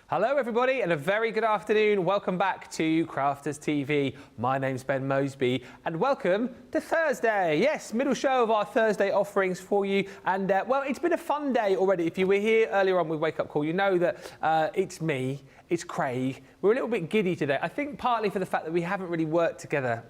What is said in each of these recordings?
Hello everybody and a very good afternoon. Welcome back to Crafters TV. My name's Ben Moseby and welcome to Thursday. Yes, middle show of our Thursday offerings for you. And well, it's been a fun day already. If you were here earlier on with Wake Up Call, you know that it's me, it's Craig. We're a little bit giddy today. I think partly for the fact that we haven't really worked together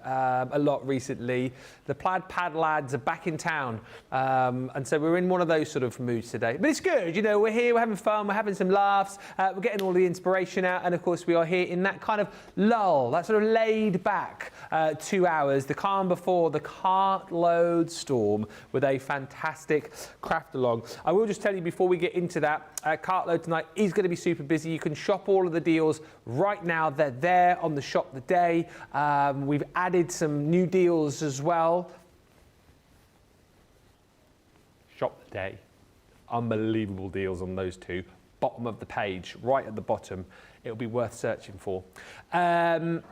a lot recently. The Plaid Pad lads are back in town. And so we're in one of those sort of moods today. But it's good, you know, we're here, we're having fun, we're having some laughs, we're getting all the inspiration out. And of course we are here in that kind of lull, that sort of laid back 2 hours, the calm before the cartload storm with a fantastic craft along. I will just tell you before we get into that, cartload tonight is going to be super busy. You can shop all of the deals right now. They're there on the shop the day. We've added some new deals as well. Shop the day. Unbelievable deals on those two. Bottom of the page, right at the bottom. It'll be worth searching for. Oh,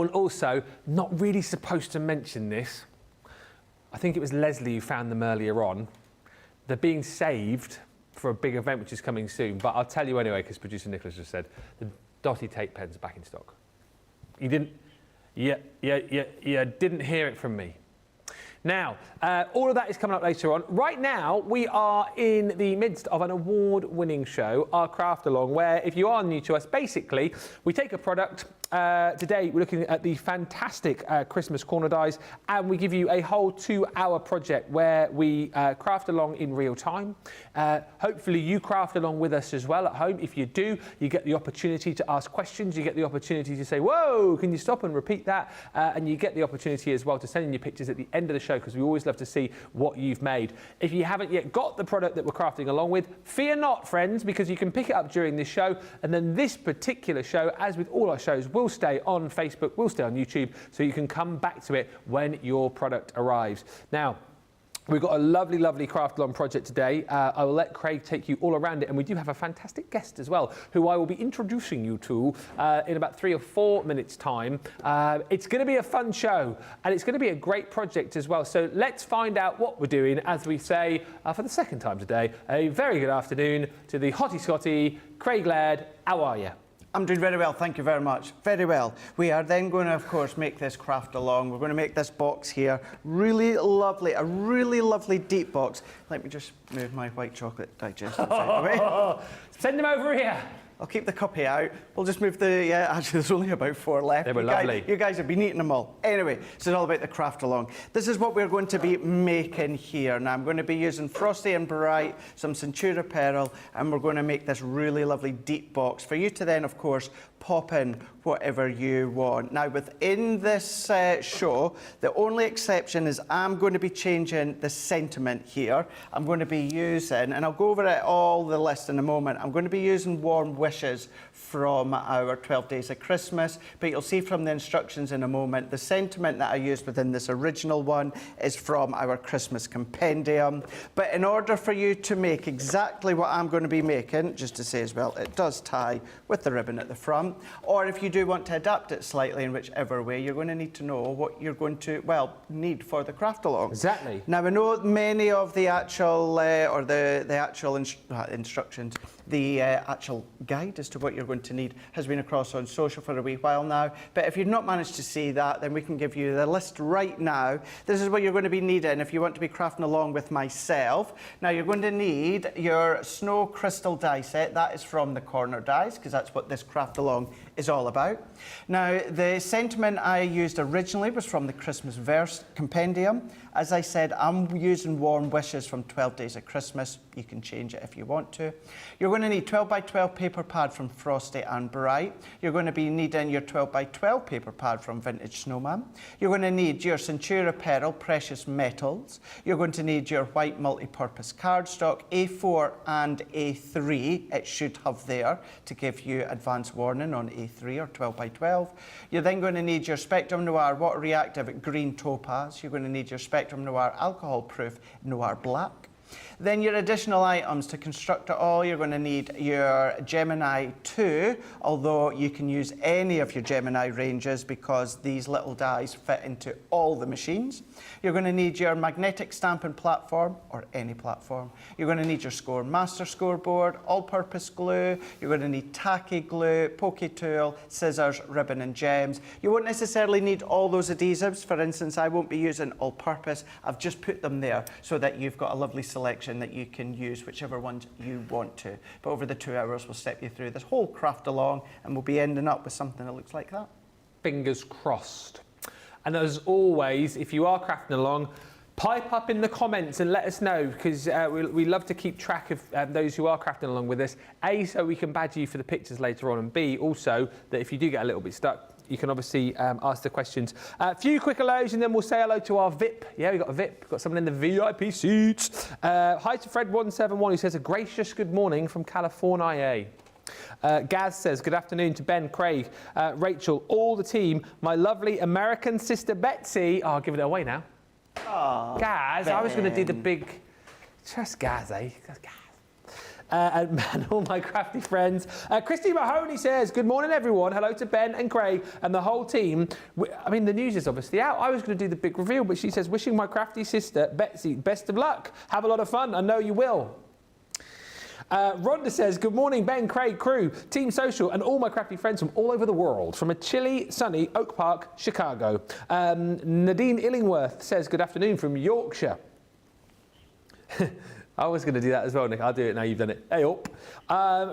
and also, not really supposed to mention this. I think it was Leslie who found them earlier on. They're being saved for a big event which is coming soon, but I'll tell you anyway because producer Nicholas just said the dotty tape pens are back in stock. You didn't? Yeah, didn't hear it from me. Now, all of that is coming up later on. Right now, we are in the midst of an award-winning show, our Craft Along, where if you are new to us, basically, we take a product. Today, we're looking at the fantastic Christmas corner dies, and we give you a whole 2-hour project where we craft along in real time. Hopefully, you craft along with us as well at home. If you do, you get the opportunity to ask questions. You get the opportunity to say, whoa, can you stop and repeat that? And you get the opportunity as well to send in your pictures at the end of the show, because we always love to see what you've made. If you haven't yet got the product that we're crafting along with, fear not, friends, because you can pick it up during this show. And then this particular show, as with all our shows, will stay on Facebook, will stay on YouTube, so you can come back to it when your product arrives. Now, we've got a lovely, lovely craft along project today. I will let Craig take you all around it, and we do have a fantastic guest as well, who I will be introducing you to in about 3 or 4 minutes' time. It's going to be a fun show, and it's going to be a great project as well. So let's find out what we're doing, as we say for the second time today. A very good afternoon to the hottie Scotty, Craig Laird. How are you? I'm doing very well, thank you very much. Very well. We are then going to, of course, make this craft along. We're going to make this box here. Really lovely, a really lovely deep box. Let me just move my white chocolate digestive out of the way. Send them over here. I'll keep the cuppy out. We'll just move the, actually there's only about 4 left. They were lovely. You guys have been eating them all. Anyway, so it's all about the craft along. This is what we're going to be making here. Now I'm going to be using Frosty and Bright, some Centura Pearl, and we're going to make this really lovely deep box for you to then, of course, pop in whatever you want. Now within this show, the only exception is I'm going to be changing the sentiment here. I'm going to be using, and I'll go over it all the list in a moment, I'm going to be using Warm Wishes from our 12 Days of Christmas, but you'll see from the instructions in a moment, the sentiment that I used within this original one is from our Christmas compendium. But in order for you to make exactly what I'm going to be making, just to say as well, it does tie with the ribbon at the front, or if you do want to adapt it slightly in whichever way, you're going to need to know what you're going to, well, need for the craft along. Exactly. Now, I know many of the actual, or the actual instructions, the actual guide as to what you're going to need has been across on social for a wee while now. But if you've not managed to see that, then we can give you the list right now. This is what you're going to be needing if you want to be crafting along with myself. Now, you're going to need your snow crystal die set. That is from the Corner Dies, because that's what this craft along is all about. Now, the sentiment I used originally was from the Christmas Verse compendium. As I said, I'm using Warm Wishes from 12 Days of Christmas. You can change it if you want to. You're going to need 12 by 12 paper pad from Frosty and Bright. You're going to be needing your 12 by 12 paper pad from Vintage Snowman. You're going to need your Centura Pearl Precious Metals. You're going to need your white multi-purpose cardstock, A4 and A3. It should have there to give you advance warning on A3 or 12 by 12. You're then going to need your Spectrum Noir Water Reactive Green Topaz. You're going to need your Spectrum Noir Alcohol Proof Noir Black. Then your additional items to construct it all, you're going to need your Gemini 2, although you can use any of your Gemini ranges because these little dies fit into all the machines. You're going to need your magnetic stamping platform, or any platform. You're going to need your Score Master scoreboard, all-purpose glue. You're going to need tacky glue, poke tool, scissors, ribbon and gems. You won't necessarily need all those adhesives. For instance, I won't be using all-purpose. I've just put them there so that you've got a lovely selection that you can use whichever ones you want to. But over the 2 hours, we'll step you through this whole craft along, and we'll be ending up with something that looks like that. Fingers crossed. And as always, if you are crafting along, pipe up in the comments and let us know, because we love to keep track of those who are crafting along with us. A, so we can badge you for the pictures later on, and B, also that if you do get a little bit stuck, you can obviously ask the questions. A few quick hellos and then we'll say hello to our VIP. Yeah, we've got a VIP. We've got someone in the VIP seats. Hi to Fred171 who says a gracious good morning from California. Gaz says, good afternoon to Ben, Craig, Rachel, all the team. My lovely American sister Betsy. Oh, I'll give it away now. Aww, Gaz, Ben. I was going to do the big... Just Gaz, eh? Gaz. And all my crafty friends. Christy Mahoney says, good morning, everyone. Hello to Ben and Craig and the whole team. I mean, the news is obviously out. I was going to do the big reveal, but she says, wishing my crafty sister, Betsy, best of luck. Have a lot of fun. I know you will. Rhonda says, good morning, Ben, Craig, crew, Team Social, and all my crafty friends from all over the world, from a chilly, sunny Oak Park, Chicago. Nadine Illingworth says, good afternoon from Yorkshire. I was going to do that as well, Nick. I'll do it now you've done it. Hey up.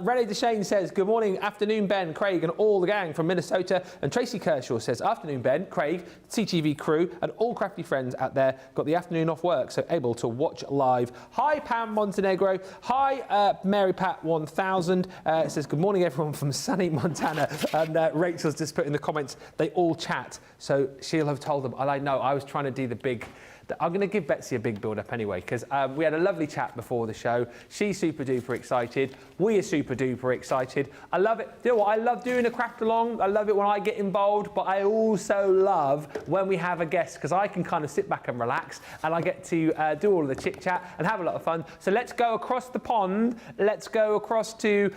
Renee Deshane says, good morning, afternoon, Ben, Craig, and all the gang from Minnesota. And Tracy Kershaw says, afternoon, Ben, Craig, CTV crew, and all crafty friends out there. Got the afternoon off work, so able to watch live. Hi, Pam Montenegro. Hi, Mary Pat 1000. It says, good morning, everyone from sunny Montana. And Rachel's just put in the comments, they all chat. So she'll have told them. I know, I was trying to do the big... I'm going to give Betsy a big build-up anyway, because we had a lovely chat before the show. She's super-duper excited. We are super-duper excited. I love it. You know what? I love doing a craft along. I love it when I get involved, but I also love when we have a guest, because I can kind of sit back and relax, and I get to do all of the chit-chat and have a lot of fun. So let's go across the pond. Let's go across to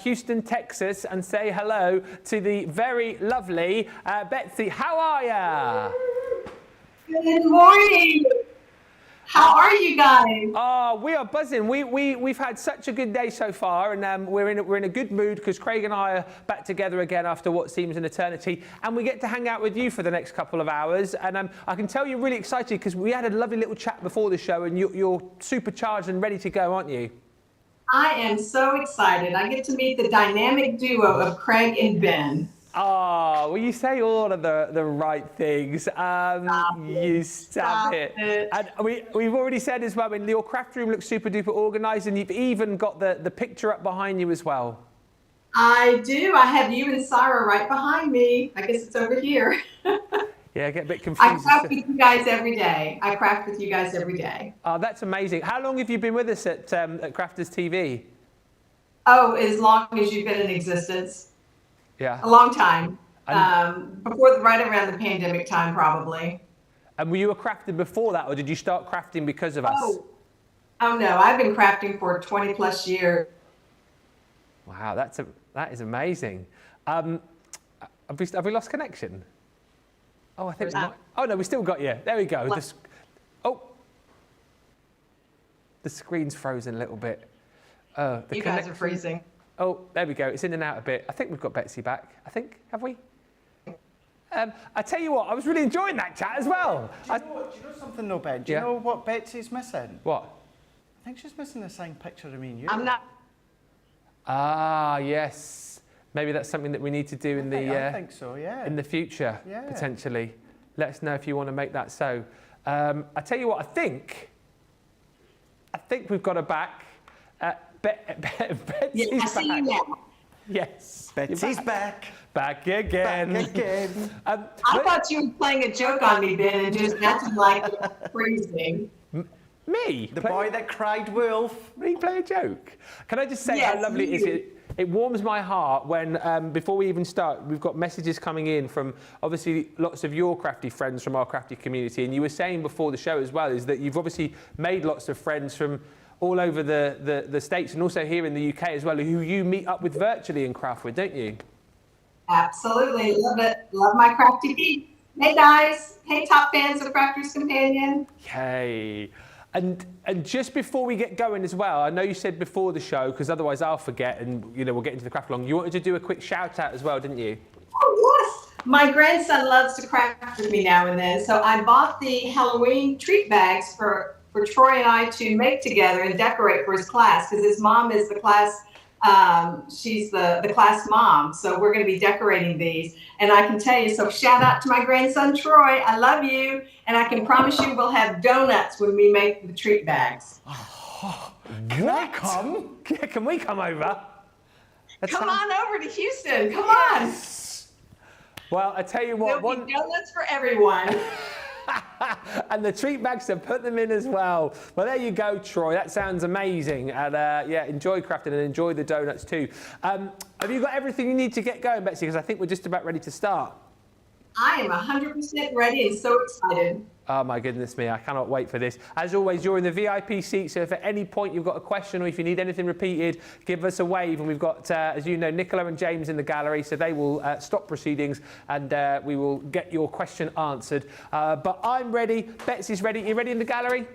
Houston, Texas, and say hello to the very lovely Betsy. How are ya? Good morning. How are you guys? Oh, we are buzzing. We've had such a good day so far, and we're in a good mood because Craig and I are back together again after what seems an eternity, and we get to hang out with you for the next couple of hours. And I can tell you're really excited because we had a lovely little chat before the show, and you're supercharged and ready to go, aren't you? I am so excited. I get to meet the dynamic duo of Craig and Ben. Oh, well, you say all of the right things. You stop it. And we've already said as well, I mean, your craft room looks super duper organised, and you've even got the picture up behind you as well. I do. I have you and Sarah right behind me. I guess it's over here. Yeah, I get a bit confused. I craft with you guys every day. I craft with you guys every day. Oh, that's amazing. How long have you been with us at Crafters TV? Oh, as long as you've been in existence. Yeah. A long time. Right around the pandemic time, probably. And were you a crafter before that, or did you start crafting because of us? Oh no, I've been crafting for 20 plus years. Wow, that is amazing. Have we lost connection? Oh, I think we might. Oh no, we still got you. There we go. The screen's frozen a little bit. You guys are freezing. Oh, there we go. It's in and out a bit. I think we've got Betsy back. Have we? I tell you what, I was really enjoying that chat as well. Do you know something though, Ben? Do you know what Betsy's missing? What? I think she's missing a signed picture of me and you. I'm not. Ah, yes. Maybe that's something that we need to do in I think so, yeah. In the future, potentially. Let us know if you want to make that so. I tell you what, I think we've got her back. Betsy's I see you now. Yes. Betsy's back. Back again. Back again. I thought you were playing a joke on me, Ben, and just acting like you're freezing. Me? The boy that cried wolf. Me play a joke? Can I just say how lovely it is? It warms my heart when, before we even start, we've got messages coming in from, obviously, lots of your crafty friends from our crafty community. And you were saying before the show as well, is that you've obviously made lots of friends from all over the States and also here in the UK as well, who you meet up with virtually and craft with, don't you? Absolutely. Love it. Love my crafty feet. Hey, guys. Hey, top fans of Crafter's Companion. Hey. And just before we get going as well, I know you said before the show, because otherwise I'll forget and, you know, we'll get into the craft along. You wanted to do a quick shout out as well, didn't you? Oh, yes. My grandson loves to craft with me now and then. So I bought the Halloween treat bags for Troy and I to make together and decorate for his class, because his mom is the class. She's the class mom. So we're going to be decorating these. And I can tell you, so shout out to my grandson, Troy. I love you. And I can promise you we'll have donuts when we make the treat bags. Oh, can I come? Can we come over? Come on over to Houston. Come on. Well, I tell you what. There'll be donuts for everyone. And the treat bags to put them in as well. Well, there you go, Troy. That sounds amazing. And yeah, enjoy crafting and enjoy the donuts too. Have you got everything you need to get going, Betsy? Because I think we're just about ready to start. I am 100% ready and so excited. Oh my goodness me, I cannot wait for this. As always, you're in the VIP seat, so if at any point you've got a question or if you need anything repeated, give us a wave. And we've got, as you know, Nicola and James in the gallery, so they will stop proceedings and we will get your question answered. But I'm ready, Betsy's ready. You ready in the gallery?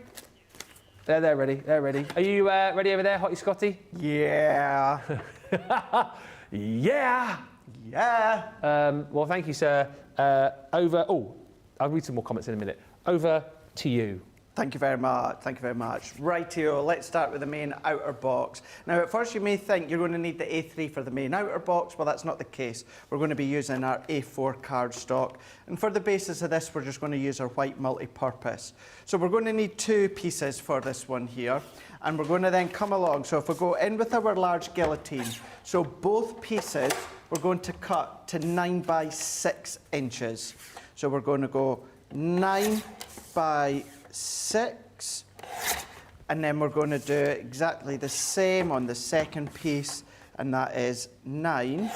They're ready, they're ready. Are you ready over there, Hottie Scotty? Yeah. Yeah. Yeah. Well, thank you, sir. I'll read some more comments in a minute. Over to you. Thank you very much. Thank you very much. Rightio, let's start with the main outer box. Now, at first you may think you're going to need the A3 for the main outer box. Well, that's not the case. We're going to be using our A4 cardstock. And for the basis of this, we're just going to use our white multi-purpose. So we're going to need 2 pieces for this one here. And we're going to then come along. So if we go in with our large guillotine, so both pieces we're going to cut to 9 by 6 inches. So we're going to go 9 by 6, and then we're going to do exactly the same on the second piece, and that is 9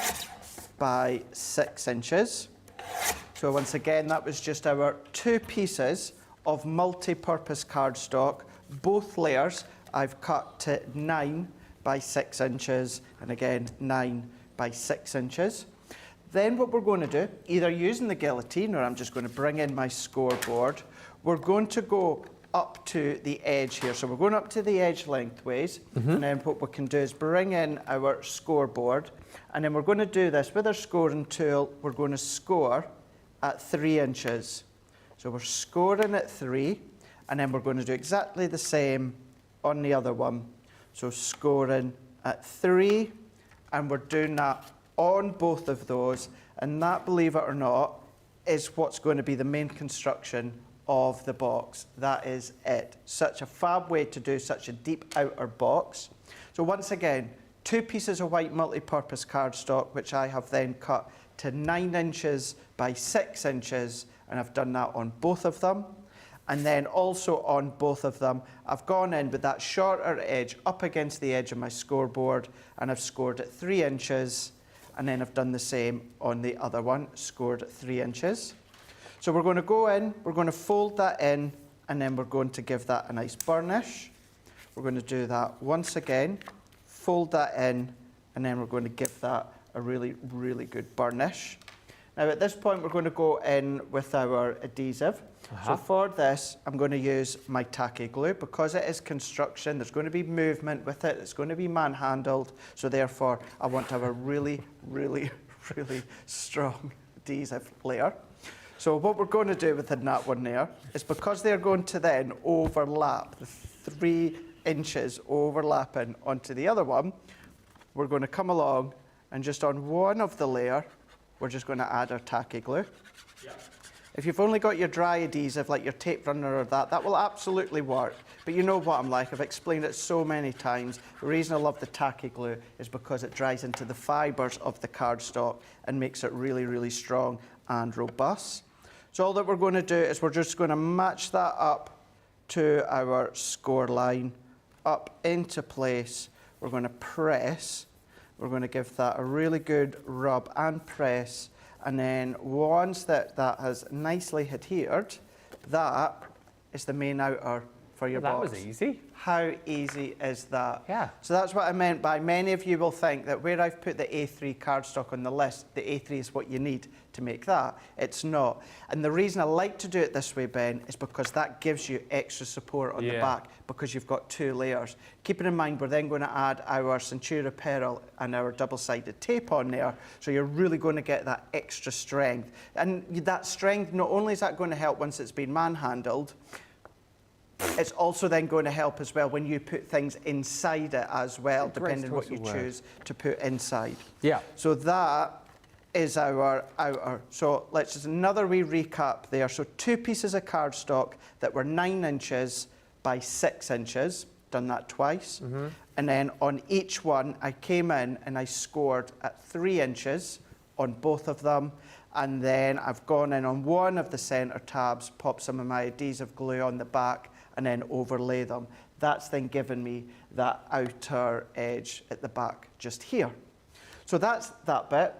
by 6 inches. So once again, that was just our 2 pieces of multi-purpose cardstock. Both layers I've cut to 9 by 6 inches, and again 9 by 6 inches. Then what we're going to do, either using the guillotine or I'm just going to bring in my scoreboard, we're going to go up to the edge here. So we're going up to the edge lengthways, and then what we can do is bring in our scoreboard, and then we're going to do this with our scoring tool. We're going to score at 3 inches. So we're scoring at 3, and then we're going to do exactly the same on the other one. So scoring at 3, and we're doing that on both of those, and that, believe it or not, is what's going to be the main construction of the box. That is it. Such a fab way to do such a deep outer box. So once again, 2 pieces of white multi-purpose cardstock, which I have then cut to 9 inches by 6 inches, and I've done that on both of them. And then also on both of them, I've gone in with that shorter edge up against the edge of my scoreboard, and I've scored at 3 inches. And then I've done the same on the other one, scored at 3 inches. So we're going to go in, we're going to fold that in, and then we're going to give that a nice burnish. We're going to do that once again, fold that in, and then we're going to give that a really, really good burnish. Now at this point, we're going to go in with our adhesive. So for this, I'm going to use my tacky glue. Because it is construction, there's going to be movement with it. It's going to be manhandled. So therefore, I want to have a really, really, really strong adhesive layer. So what we're going to do within that one there is, because they're going to then overlap, the 3 inches overlapping onto the other one, we're going to come along and just on one of the layer, we're just going to add our tacky glue. Yeah. If you've only got your dry adhesive, like your tape runner or that will absolutely work. But you know what I'm like, I've explained it so many times. The reason I love the tacky glue is because it dries into the fibres of the cardstock and makes it really, really strong and robust. So all that we're going to do is we're just going to match that up to our score line, up into place. We're going to press. We're going to give that a really good rub and press. And then once that has nicely adhered, that is the main outer for your That box. was easy. How easy is that? Yeah. So that's what I meant by many of you will think that where I've put the A3 cardstock on the list, the A3 is what you need to make that. It's not. And the reason I like to do it this way, Ben, is because that gives you extra support on the back because you've got 2 layers. Keeping in mind, we're then going to add our Centura Pearl and our double-sided tape on there. So you're really going to get that extra strength. And that strength, not only is that going to help once it's been manhandled, it's also then going to help as well when you put things inside it as well, depending on what you choose to put inside. Yeah. So that is our outer. So let's just another wee recap there. So 2 pieces of cardstock that were 9 inches by 6 inches. Done that twice. And then on each one, I came in and I scored at 3 inches on both of them. And then I've gone in on one of the centre tabs, popped some of my adhesive glue on the back, and then overlay them. That's then given me that outer edge at the back just here. So that's that bit.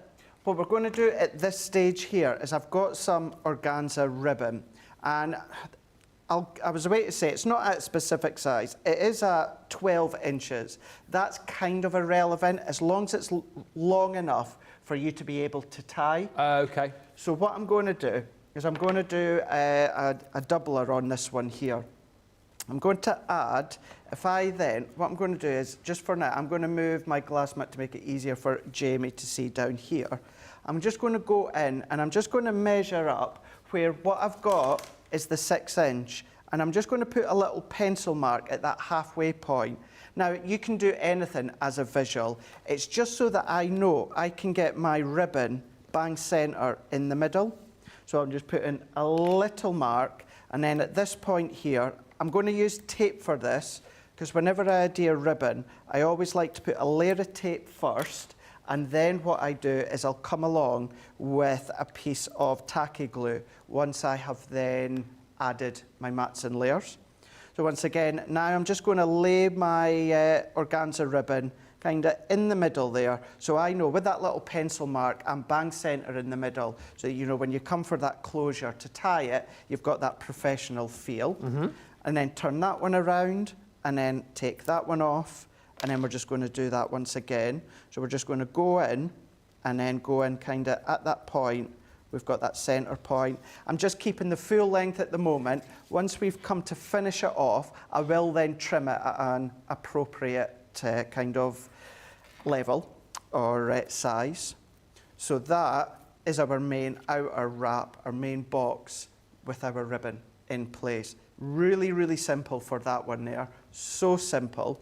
What we're going to do at this stage here is I've got some organza ribbon, and I was about to say it's not at a specific size. It is at 12 inches. That's kind of irrelevant as long as it's long enough for you to be able to tie. Okay. So what I'm going to do is I'm going to do a doubler on this one here. I'm going to add, what I'm going to do is, just for now, I'm going to move my glass mat to make it easier for Jamie to see down here. I'm just going to go in and I'm just going to measure up where what I've got is the 6 inch. And I'm just going to put a little pencil mark at that halfway point. Now, you can do anything as a visual. It's just so that I know I can get my ribbon bang centre in the middle. So I'm just putting a little mark. And then at this point here, I'm going to use tape for this, because whenever I do a ribbon, I always like to put a layer of tape first, and then what I do is I'll come along with a piece of tacky glue once I have then added my mats and layers. So once again, now I'm just going to lay my organza ribbon kind of in the middle there, so I know with that little pencil mark, I'm bang centre in the middle, so you know when you come for that closure to tie it, you've got that professional feel. And then turn that one around, and then take that one off, and then we're just going to do that once again. So we're just going to go in, and then go in kind of at that point. We've got that centre point. I'm just keeping the full length at the moment. Once we've come to finish it off, I will then trim it at an appropriate kind of level or size. So that is our main outer wrap, our main box with our ribbon in place. Really, really simple for that one there. So simple.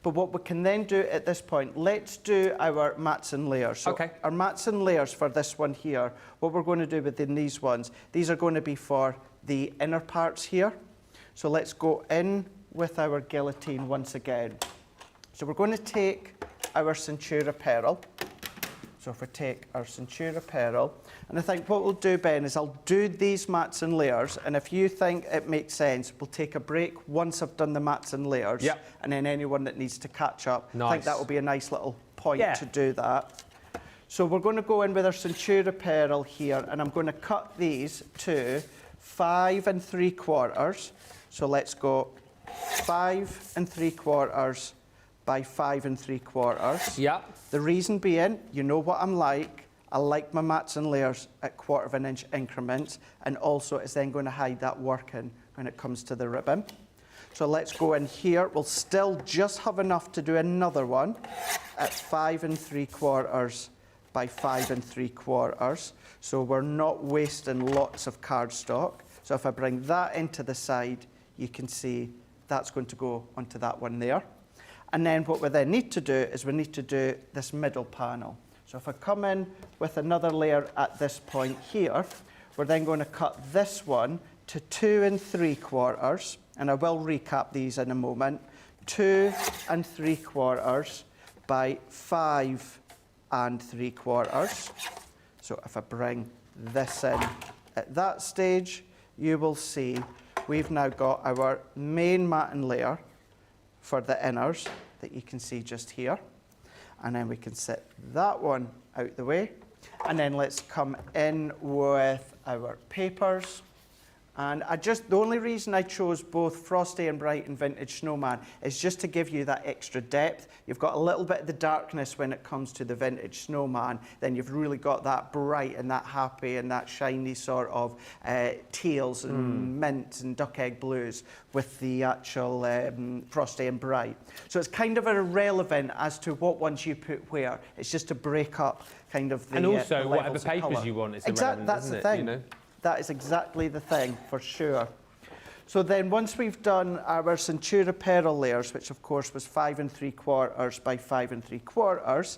But what we can then do at this point, let's do our mats and layers. So our mats and layers for this one here, what we're going to do within these ones, these are going to be for the inner parts here. So let's go in with our guillotine once again. So we're going to take our Centura Pearl. So if we take our Centura Pearl, and I think what we'll do, Ben, is I'll do these mats and layers, and if you think it makes sense, we'll take a break once I've done the mats and layers, and then anyone that needs to catch up. I think that will be a nice little point to do that. So we're going to go in with our Centura Pearl here, and I'm going to cut these to 5 3/4. So let's go 5 3/4 by 5 3/4. Yeah. The reason being, you know what I'm like. I like my mats and layers at 1/4 of an inch increments, and also it's then going to hide that working when it comes to the ribbon. So let's go in here. We'll still just have enough to do another one at 5 3/4 by 5 3/4. So we're not wasting lots of cardstock. So if I bring that into the side, you can see that's going to go onto that one there. And then what we then need to do is we need to do this middle panel. So if I come in with another layer at this point here, we're then going to cut this one to 2 3/4, and I will recap these in a moment. 2 3/4 by 5 3/4. So if I bring this in at that stage, you will see we've now got our main mat and layer for the inners that you can see just here. And then we can set that one out the way. And then let's come in with our papers. And the only reason I chose both Frosty and Bright and Vintage Snowman is just to give you that extra depth. You've got a little bit of the darkness when it comes to the Vintage Snowman, then you've really got that bright and that happy and that shiny sort of teals and mints and duck egg blues with the actual Frosty and Bright. So it's kind of irrelevant as to what ones you put where. It's just to break up kind of the and also the whatever levels of papers colour. you want is Exactly, irrelevant, that's isn't the it? thing. You know? That is exactly the thing, for sure. So then once we've done our Centura Pearl layers, which of course was 5 3/4 by 5 3/4,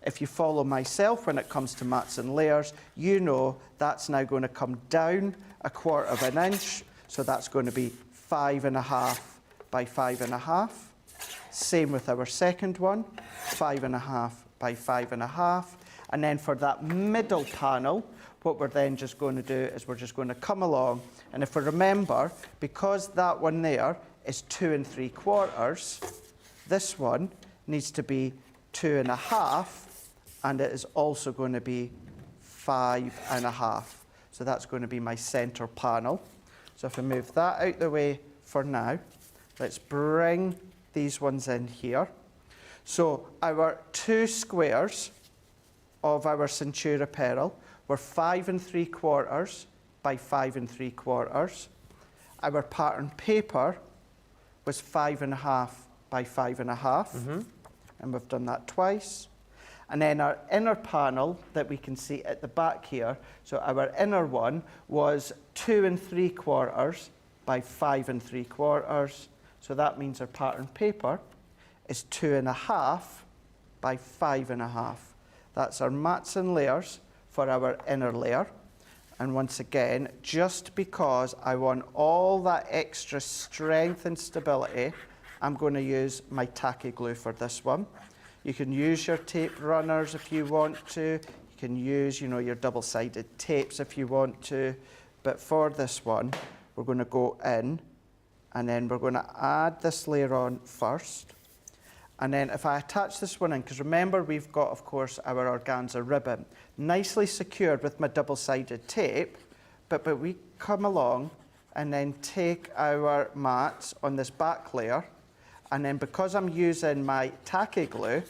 if you follow myself when it comes to mats and layers, you know that's now going to come down 1/4 inch. So that's going to be 5 1/2 by 5 1/2. Same with our second one, 5 1/2 by 5 1/2. And then for that middle panel, what we're then just going to do is we're just going to come along, and if we remember, because that one there is 2 3/4, this one needs to be 2 1/2, and it is also going to be 5 1/2. So that's going to be my centre panel. So if I move that out the way for now, let's bring these ones in here. So our 2 squares of our Centura Pearl were 5 3/4 by 5 3/4. Our pattern paper was 5 1/2 by 5 1/2, and we've done that twice. And then our inner panel that we can see at the back here, so our inner one was 2 3/4 by 5 3/4. So that means our pattern paper is 2 1/2 by 5 1/2. That's our mats and layers for our inner layer. And once again, just because I want all that extra strength and stability, I'm going to use my tacky glue for this one. You can use your tape runners if you want to. You can use, your double-sided tapes if you want to. But for this one, we're going to go in, and then we're going to add this layer on first. And then if I attach this one in, because remember we've got, of course, our organza ribbon, nicely secured with my double-sided tape, but we come along and then take our mats on this back layer, and then because I'm using my tacky glue,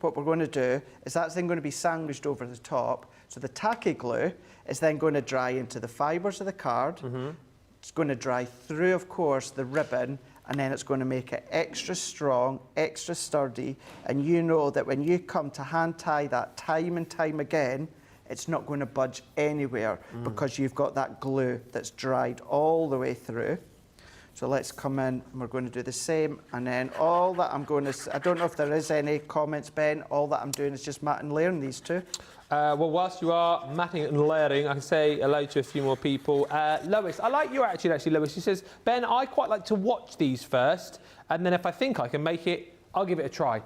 what we're going to do is that's then going to be sandwiched over the top. So the tacky glue is then going to dry into the fibres of the card. It's going to dry through, of course, the ribbon, and then it's going to make it extra strong, extra sturdy, and you know that when you come to hand tie that time and time again, it's not going to budge anywhere because you've got that glue that's dried all the way through. So let's come in, and we're going to do the same, and then all that I'm going to, I don't know if there is any comments, Ben, all that I'm doing is just mat and layering these two. Well, whilst you are matting and layering, I can say hello to a few more people. Lois, I like your attitude, actually, Lois. She says, Ben, I quite like to watch these first, and then if I think I can make it, I'll give it a try.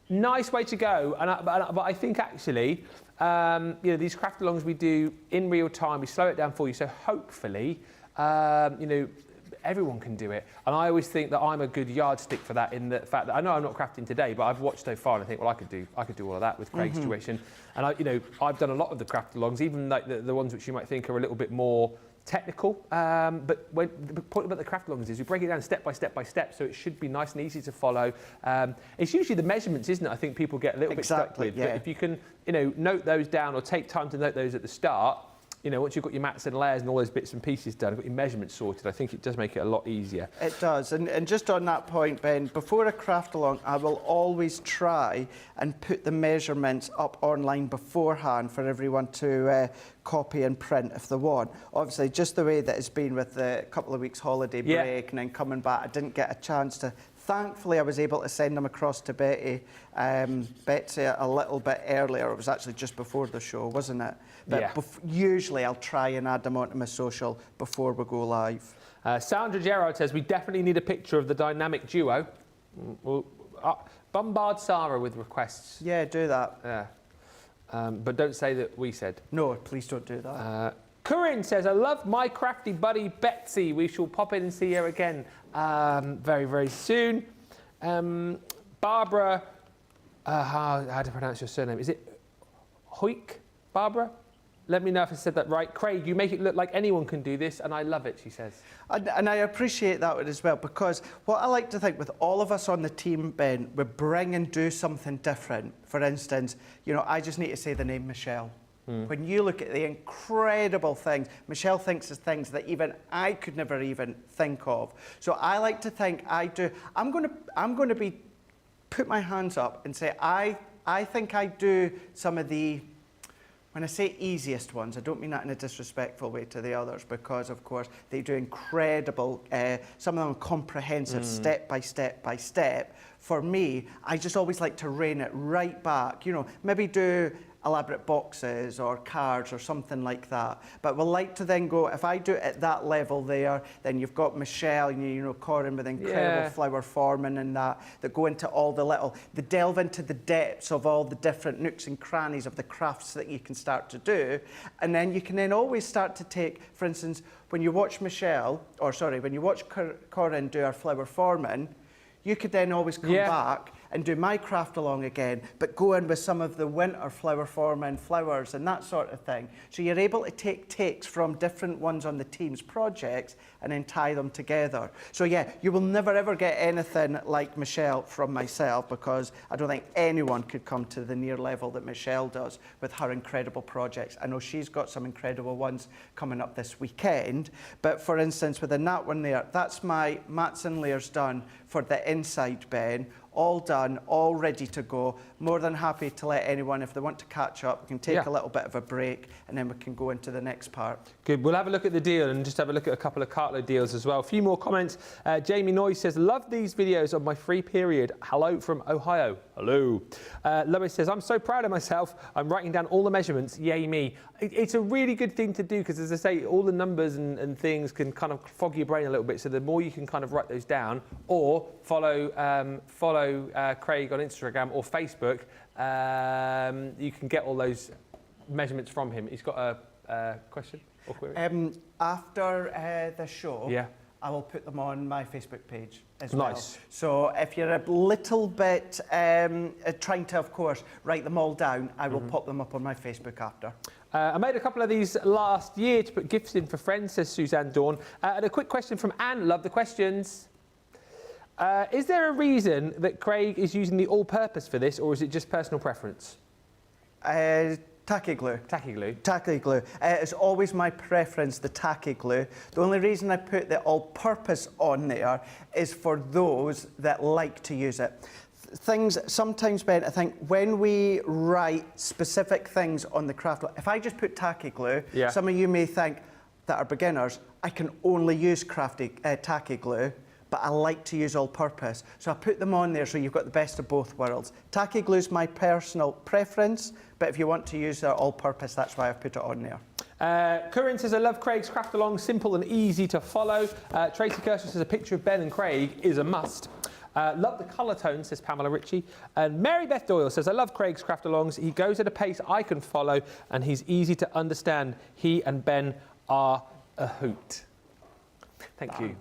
Nice way to go. But I think, actually, these craft alongs we do in real time, we slow it down for you, so hopefully, everyone can do it. And I always think that I'm a good yardstick for that, in the fact that I know I'm not crafting today, but I've watched so far and I think, well, I could do all of that with Craig's situation. And I've done a lot of the craft alongs, even like the ones which you might think are a little bit more technical. But the point about the craft alongs is we break it down step by step by step, so it should be nice and easy to follow. It's usually the measurements, isn't it? I think people get a little bit stuck with. Yeah. But if you can, note those down or take time to note those at the start, once you've got your mats and layers and all those bits and pieces done, got your measurements sorted, I think it does make it a lot easier. It does. And just on that point, Ben, before a craft along, I will always try and put the measurements up online beforehand for everyone to copy and print if they want. Obviously, just the way that it's been with the couple of weeks holiday break and then coming back, I didn't get a chance to. Thankfully, I was able to send them across to Betsy a little bit earlier. It was actually just before the show, wasn't it? But usually I'll try and add them onto my social before we go live. Sandra Gerard says, we definitely need a picture of the dynamic duo. We'll bombard Sarah with requests. Yeah, do that. Yeah. But don't say that we said. No, please don't do that. Corinne says, I love my crafty buddy Betsy. We shall pop in and see her again very, very soon. Barbara, how to pronounce your surname? Is it Hoik, Barbara? Let me know if I said that right. Craig, you make it look like anyone can do this, and I love it, she says. And I appreciate that one as well, because what I like to think with all of us on the team, Ben, we bring and do something different. For instance, you know, I just need to say the name Michelle. When you look at the incredible things, Michelle thinks of things that even I could never even think of. So I like to think I do. I'm going to put my hands up and say I think I do some of the, when I say easiest ones, I don't mean that in a disrespectful way to the others, because of course they do incredible, some of them comprehensive step by step by step. For me, I just always like to rein it right back, you know, maybe do elaborate boxes or cards or something like that. But we'll like to then go, if I do it at that level there, then you've got Michelle and you know Corin with incredible flower forming and that go into all the little, they delve into the depths of all the different nooks and crannies of the crafts that you can start to do. And then you can then always start to take, for instance, when you watch when you watch Corin do her flower forming, you could then always come back and do my craft along again, but go in with some of the winter flower forming flowers and that sort of thing. So you're able to take takes from different ones on the team's projects and then tie them together. So yeah, you will never ever get anything like Michelle from myself, because I don't think anyone could come to the near level that Michelle does with her incredible projects. I know she's got some incredible ones coming up this weekend, but for instance, within that one there, that's my mats and layers done for the inside, Ben. All done, all ready to go. More than happy to let anyone, if they want to catch up, we can take a little bit of a break and then we can go into the next part. Good, we'll have a look at the deal and just have a look at a couple of cartload deals as well. A few more comments. Jamie Noyes says, love these videos on my free period. Hello from Ohio. Hello. Lois says, I'm so proud of myself. I'm writing down all the measurements. Yay me. It's a really good thing to do, because as I say, all the numbers and things can kind of fog your brain a little bit. So the more you can kind of write those down, or follow Craig on Instagram or Facebook, you can get all those measurements from him. He's got a question or query? After the show, I will put them on my Facebook page as well. Nice. So if you're a little bit trying to, of course, write them all down, I will pop them up on my Facebook after. I made a couple of these last year to put gifts in for friends, says Suzanne Dawn. And a quick question from Anne. Love the questions. Is there a reason that Craig is using the all-purpose for this, or is it just personal preference? Tacky glue. Tacky glue. Tacky glue. It's always my preference, the tacky glue. The only reason I put the all-purpose on there is for those that like to use it. Things, sometimes, Ben, I think when we write specific things on the craft, if I just put tacky glue, some of you may think that are beginners, I can only use crafty tacky glue, but I like to use all-purpose. So I put them on there so you've got the best of both worlds. Tacky glue is my personal preference, but if you want to use their all-purpose, that's why I've put it on there. Corinne says, I love Craig's craft along, simple and easy to follow. Tracy Kershaw says, a picture of Ben and Craig is a must. Love the colour tone, says Pamela Ritchie. And Mary Beth Doyle says, I love Craig's craft alongs. He goes at a pace I can follow, and he's easy to understand. He and Ben are a hoot. Thank you.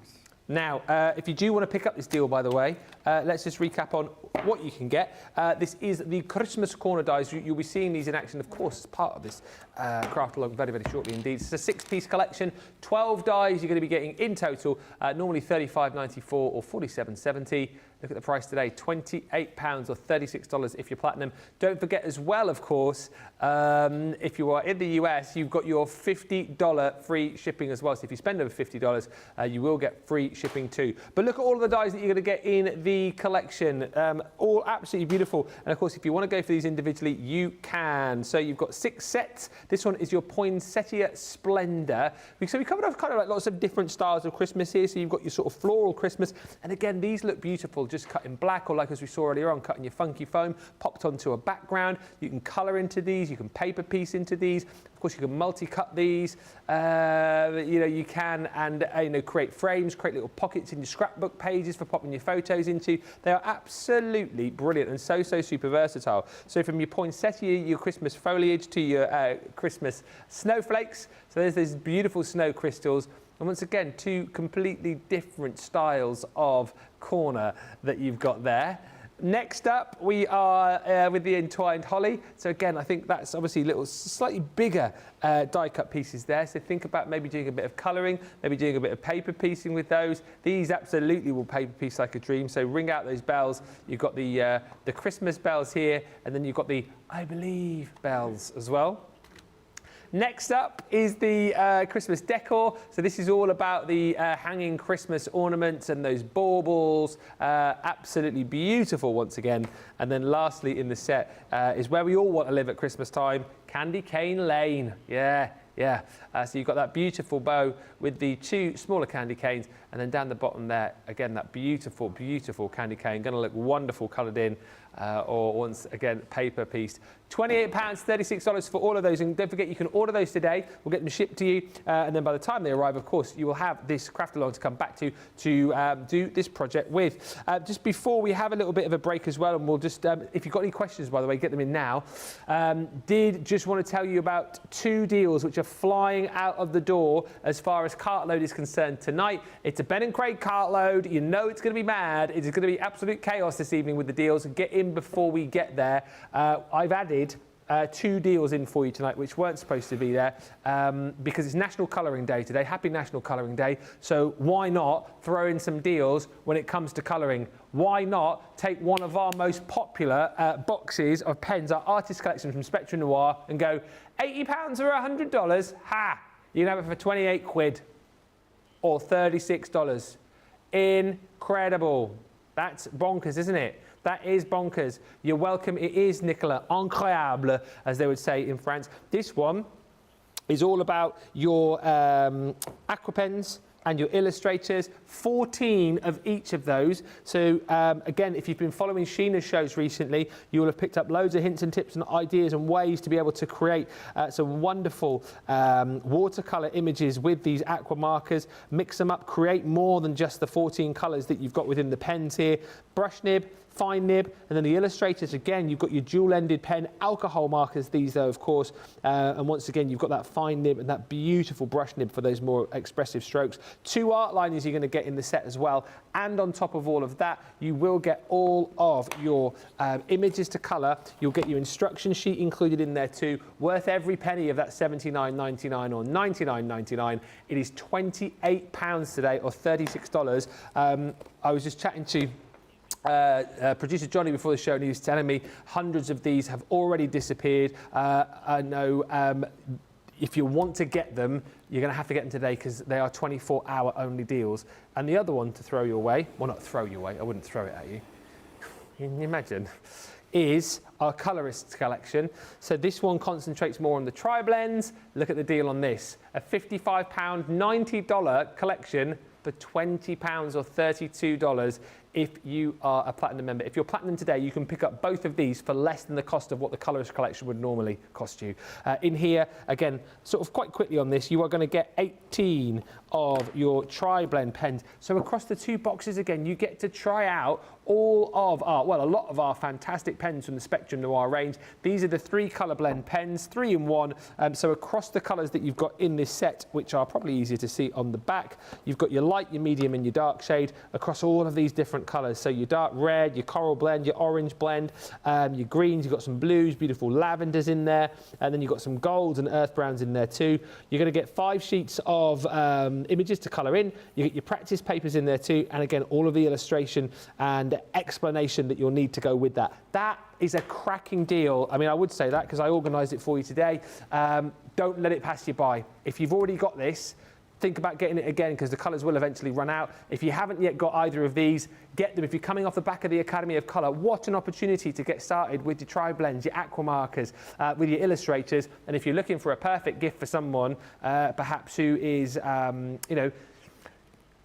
Now, if you do want to pick up this deal, by the way, let's just recap on what you can get. This is the Christmas corner dies. You'll be seeing these in action, of course, as part of this craft along very, very shortly indeed. It's a 6-piece collection, 12 dies you're going to be getting in total, normally $35.94 or $47.70. Look at the price today, £28 or $36 if you're platinum. Don't forget as well, of course, if you are in the US, you've got your $50 free shipping as well. So if you spend over $50, you will get free shipping too. But look at all of the dies that you're going to get in the collection. All absolutely beautiful. And of course, if you want to go for these individually, you can. So you've got 6 sets. This one is your Poinsettia Splendor. So we covered off kind of like lots of different styles of Christmas here. So you've got your sort of floral Christmas. And again, these look beautiful. Just cut in black, or like as we saw earlier on, cutting your funky foam, popped onto a background. You can colour into these, you can paper piece into these. Of course, you can multi-cut these. You can, and create frames, create little pockets in your scrapbook pages for popping your photos into. They are absolutely brilliant and so super versatile. So from your poinsettia, your Christmas foliage, to your Christmas snowflakes. So there's these beautiful snow crystals. And once again, 2 completely different styles of corner that you've got there. Next up, we are with the entwined holly. So again, I think that's obviously little slightly bigger die cut pieces there. So think about maybe doing a bit of colouring, maybe doing a bit of paper piecing with those. These absolutely will paper piece like a dream. So ring out those bells. You've got the Christmas bells here, and then you've got the I believe bells as well. Next up is the Christmas decor. So this is all about the hanging Christmas ornaments and those baubles. Absolutely beautiful once again. And then lastly in the set is where we all want to live at Christmas time, Candy Cane Lane. Yeah. So you've got that beautiful bow with the 2 smaller candy canes, and then down the bottom there, again, that beautiful, beautiful candy cane. Going to look wonderful coloured in, or once again, paper pieced. £28, $36 for all of those. And don't forget, you can order those today. We'll get them shipped to you. And then by the time they arrive, of course, you will have this craft along to come back to do this project with. Just before we have a little bit of a break as well, and we'll just, if you've got any questions, by the way, get them in now. Did just want to tell you about 2 deals which are flying out of the door as far as cartload is concerned tonight. It's a Ben and Craig cartload. You know it's going to be mad. It is going to be absolute chaos this evening with the deals. Get in before we get there. I've added 2 deals in for you tonight which weren't supposed to be there because it's National Colouring Day today. Happy National Colouring Day. So why not throw in some deals when it comes to colouring? Why not take one of our most popular boxes of pens, our artist collection from Spectrum Noir, and go £80 or $100? Ha! You can have it for 28 quid or $36. Incredible. That's bonkers, isn't it? That is bonkers. You're welcome. It is, Nicolas, incroyable, as they would say in France. This one is all about your aqua pens and your illustrators, 14 of each of those. So again, if you've been following Sheena's shows recently, you will have picked up loads of hints and tips and ideas and ways to be able to create some wonderful watercolor images with these aqua markers. Mix them up, create more than just the 14 colors that you've got within the pens here. Brush nib, fine nib, and then the illustrators, again, you've got your dual-ended pen, alcohol markers, these though, of course, and once again, you've got that fine nib and that beautiful brush nib for those more expressive strokes. 2 art liners you're going to get in the set as well, and on top of all of that, you will get all of your images to colour. You'll get your instruction sheet included in there too, worth every penny of that $79.99 or $99.99. It is £28 today, or $36. I was just chatting to producer Johnny before the show, and he was telling me hundreds of these have already disappeared. I know if you want to get them, you're going to have to get them today because they are 24-hour only deals. And the other one to throw your way, well, not throw your way, I wouldn't throw it at you. Can you imagine? Is our colorists collection. So this one concentrates more on the tri-blends. Look at the deal on this. A £55, $90 collection for £20 or $32 if you are a Platinum member. If you're Platinum today, you can pick up both of these for less than the cost of what the colorist collection would normally cost you. In here, again, sort of quite quickly on this, you are going to get 18 of your tri-blend pens. So across the 2 boxes, again, you get to try out all of our, well, a lot of our fantastic pens from the Spectrum Noir range. These are the 3 colour blend pens, 3 in 1. So across the colours that you've got in this set, which are probably easier to see on the back, you've got your light, your medium and your dark shade across all of these different colours. So your dark red, your coral blend, your orange blend, your greens, you've got some blues, beautiful lavenders in there, and then you've got some golds and earth browns in there too. You're going to get 5 sheets of images to colour in. You get your practice papers in there too, and again, all of the illustration and explanation that you'll need to go with that. That is a cracking deal. I mean, I would say that because I organised it for you today. Don't let it pass you by. If you've already got this, think about getting it again because the colours will eventually run out. If you haven't yet got either of these, get them. If you're coming off the back of the Academy of Colour, what an opportunity to get started with your tri-blends, your aqua markers, with your illustrators. And if you're looking for a perfect gift for someone, perhaps who is, you know,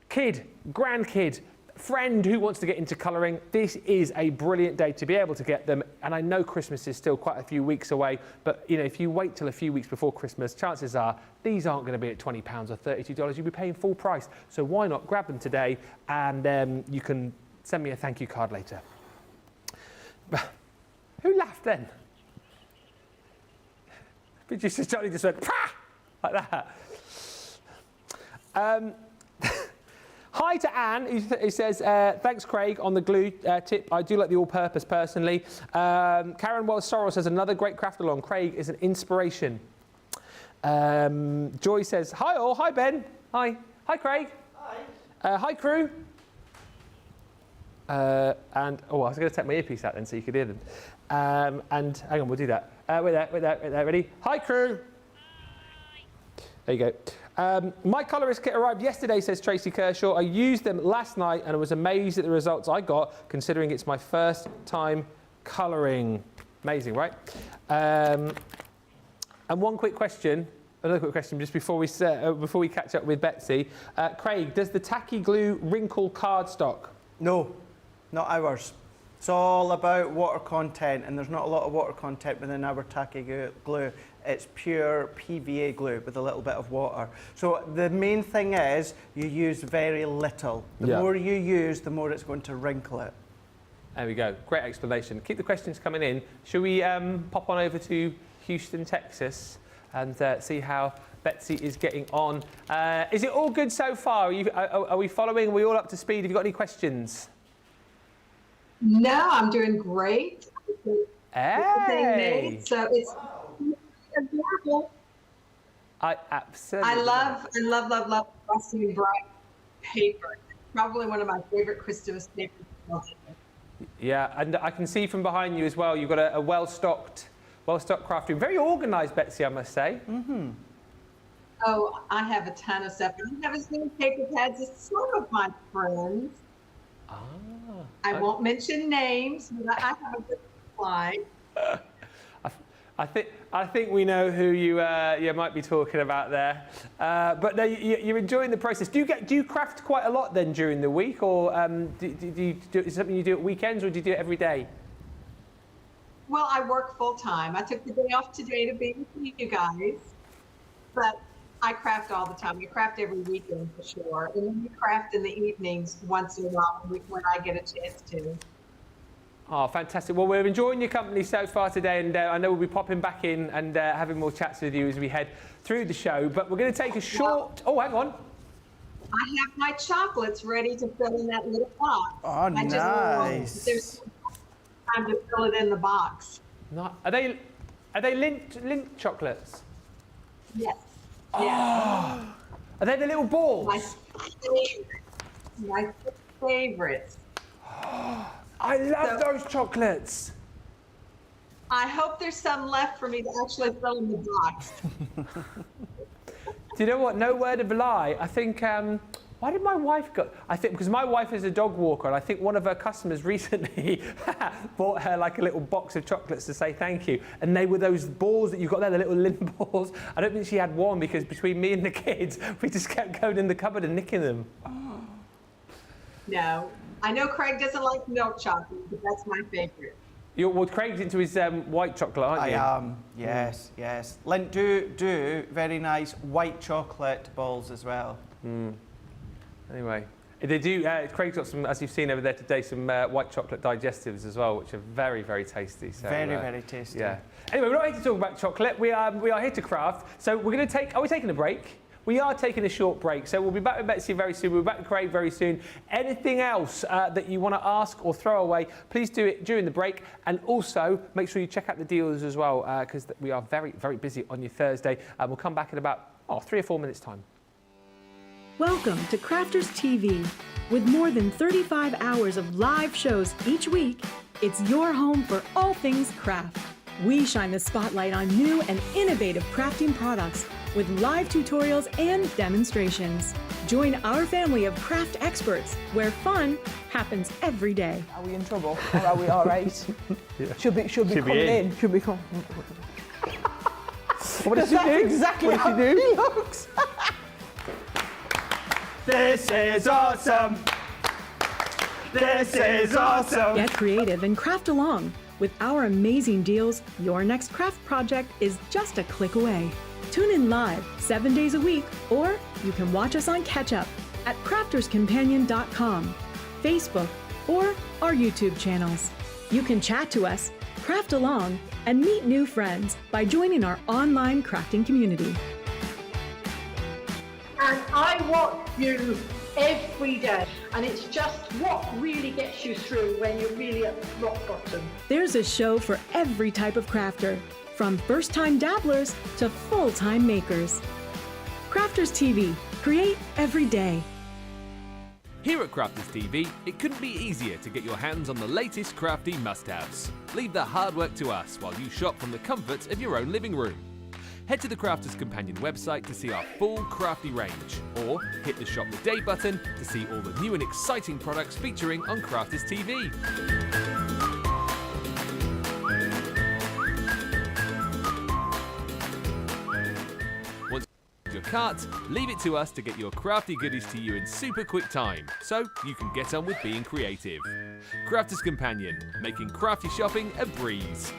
kid, grandkid, friend who wants to get into colouring, this is a brilliant day to be able to get them. And I know Christmas is still quite a few weeks away, but you know, if you wait till a few weeks before Christmas, chances are these aren't going to be at £20 or $32. You'll be paying full price. So why not grab them today, and you can send me a thank you card later. Who laughed then? Johnny just went, "Pah!" like that. hi to Anne, who says, thanks, Craig, on the glue tip. I do like the all-purpose, personally. Karen Wells Sorrell says, another great craft along. Craig is an inspiration. Joy says, hi all. Hi, Ben. Hi. Hi, Craig. Hi. Hi, crew. I was going to take my earpiece out then so you could hear them. And hang on, we'll do that. Wait there. Ready? Hi, crew. There you go. My colourist kit arrived yesterday, says Tracy Kershaw. I used them last night and I was amazed at the results I got, considering it's my first time colouring. Amazing, right? And one quick question, another quick question, just before we catch up with Betsy. Craig, does the tacky glue wrinkle cardstock? No, not ours. It's all about water content, and there's not a lot of water content within our tacky glue. It's pure PVA glue with a little bit of water. So the main thing is you use very little. The more you use, the more it's going to wrinkle it. There we go. Great explanation. Keep the questions coming in. Shall we pop on over to Houston, Texas, and see how Betsy is getting on? Is it all good so far? Are we following? Are we all up to speed? Have you got any questions? No, I'm doing great. Hey! So it's adorable. I absolutely. I love frosty and bright paper. Probably one of my favorite Christmas papers. Yeah, and I can see from behind you as well. You've got a well-stocked craft room. Very organised, Betsy, I must say. Mm-hmm. Oh, I have a ton of stuff. I have as many paper pads as some of my friends. I won't mention names, but I have a good supply. I think we know who you might be talking about there. But no, you're enjoying the process. Do you craft quite a lot then during the week, or is it something you do at weekends, or do you do it every day? Well, I work full time. I took the day off today to be with you guys, but I craft all the time. I craft every weekend for sure, and then we craft in the evenings once in a while when I get a chance to. Oh, fantastic. Well, we're enjoying your company so far today, and I know we'll be popping back in and having more chats with you as we head through the show. But we're going to take a short... Oh, hang on. I have my chocolates ready to fill in that little box. Oh, nice. There's time to fill it in the box. No, are they lint chocolates? Yes. Oh, yes. Are they the little balls? My favorites. I love those chocolates. I hope there's some left for me to actually fill in the box. Do you know what? No word of a lie. I think, why did my wife go? I think because my wife is a dog walker, and I think one of her customers recently bought her like a little box of chocolates to say thank you. And they were those balls that you've got there, the little lint balls. I don't think she had one, because between me and the kids, we just kept going in the cupboard and nicking them. No. I know Craig doesn't like milk chocolate, but that's my favorite. Well, Craig's into his white chocolate, aren't you? I am, yes, yes. Lint do very nice white chocolate balls as well. Anyway, they do. Craig's got some, as you've seen over there today, some white chocolate digestives as well, which are very, very tasty. So, very tasty. Yeah. Anyway, we're not here to talk about chocolate. We are here to craft. So we're going to take. Are we taking a break? We are taking a short break, so we'll be back with Betsy very soon. We'll be back with Craig very soon. Anything else that you want to ask or throw away, please do it during the break. And also, make sure you check out the deals as well, because we are very, very busy on your Thursday. We'll come back in about 3 or 4 minutes' time. Welcome to Crafters TV. With more than 35 hours of live shows each week, it's your home for all things craft. We shine the spotlight on new and innovative crafting products with live tutorials and demonstrations. Join our family of craft experts where fun happens every day. Are we in trouble or are we all right? Yeah. Should be coming in. Should be coming. What does she do? Exactly how he looks. This is awesome. This is awesome. Get creative and craft along. With our amazing deals, your next craft project is just a click away. Tune in live 7 days a week, or you can watch us on Catch Up at crafterscompanion.com, Facebook, or our YouTube channels. You can chat to us, craft along, and meet new friends by joining our online crafting community. And I want you every day. And it's just what really gets you through when you're really at rock bottom. There's a show for every type of crafter, from first-time dabblers to full-time makers. Crafters TV. Create every day. Here at Crafters TV, it couldn't be easier to get your hands on the latest crafty must-haves. Leave the hard work to us while you shop from the comfort of your own living room. Head to the Crafters Companion website to see our full crafty range, or hit the Shop the Day button to see all the new and exciting products featuring on Crafters TV. Once your cart, leave it to us to get your crafty goodies to you in super quick time, so you can get on with being creative. Crafters Companion, making crafty shopping a breeze.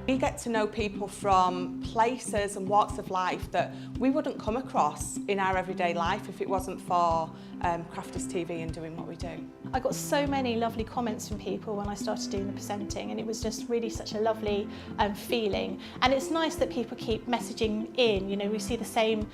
We get to know people from places and walks of life that we wouldn't come across in our everyday life if it wasn't for Crafters TV and doing what we do. I got so many lovely comments from people when I started doing the presenting, and it was just really such a lovely feeling. And it's nice that people keep messaging in. You know, we see the same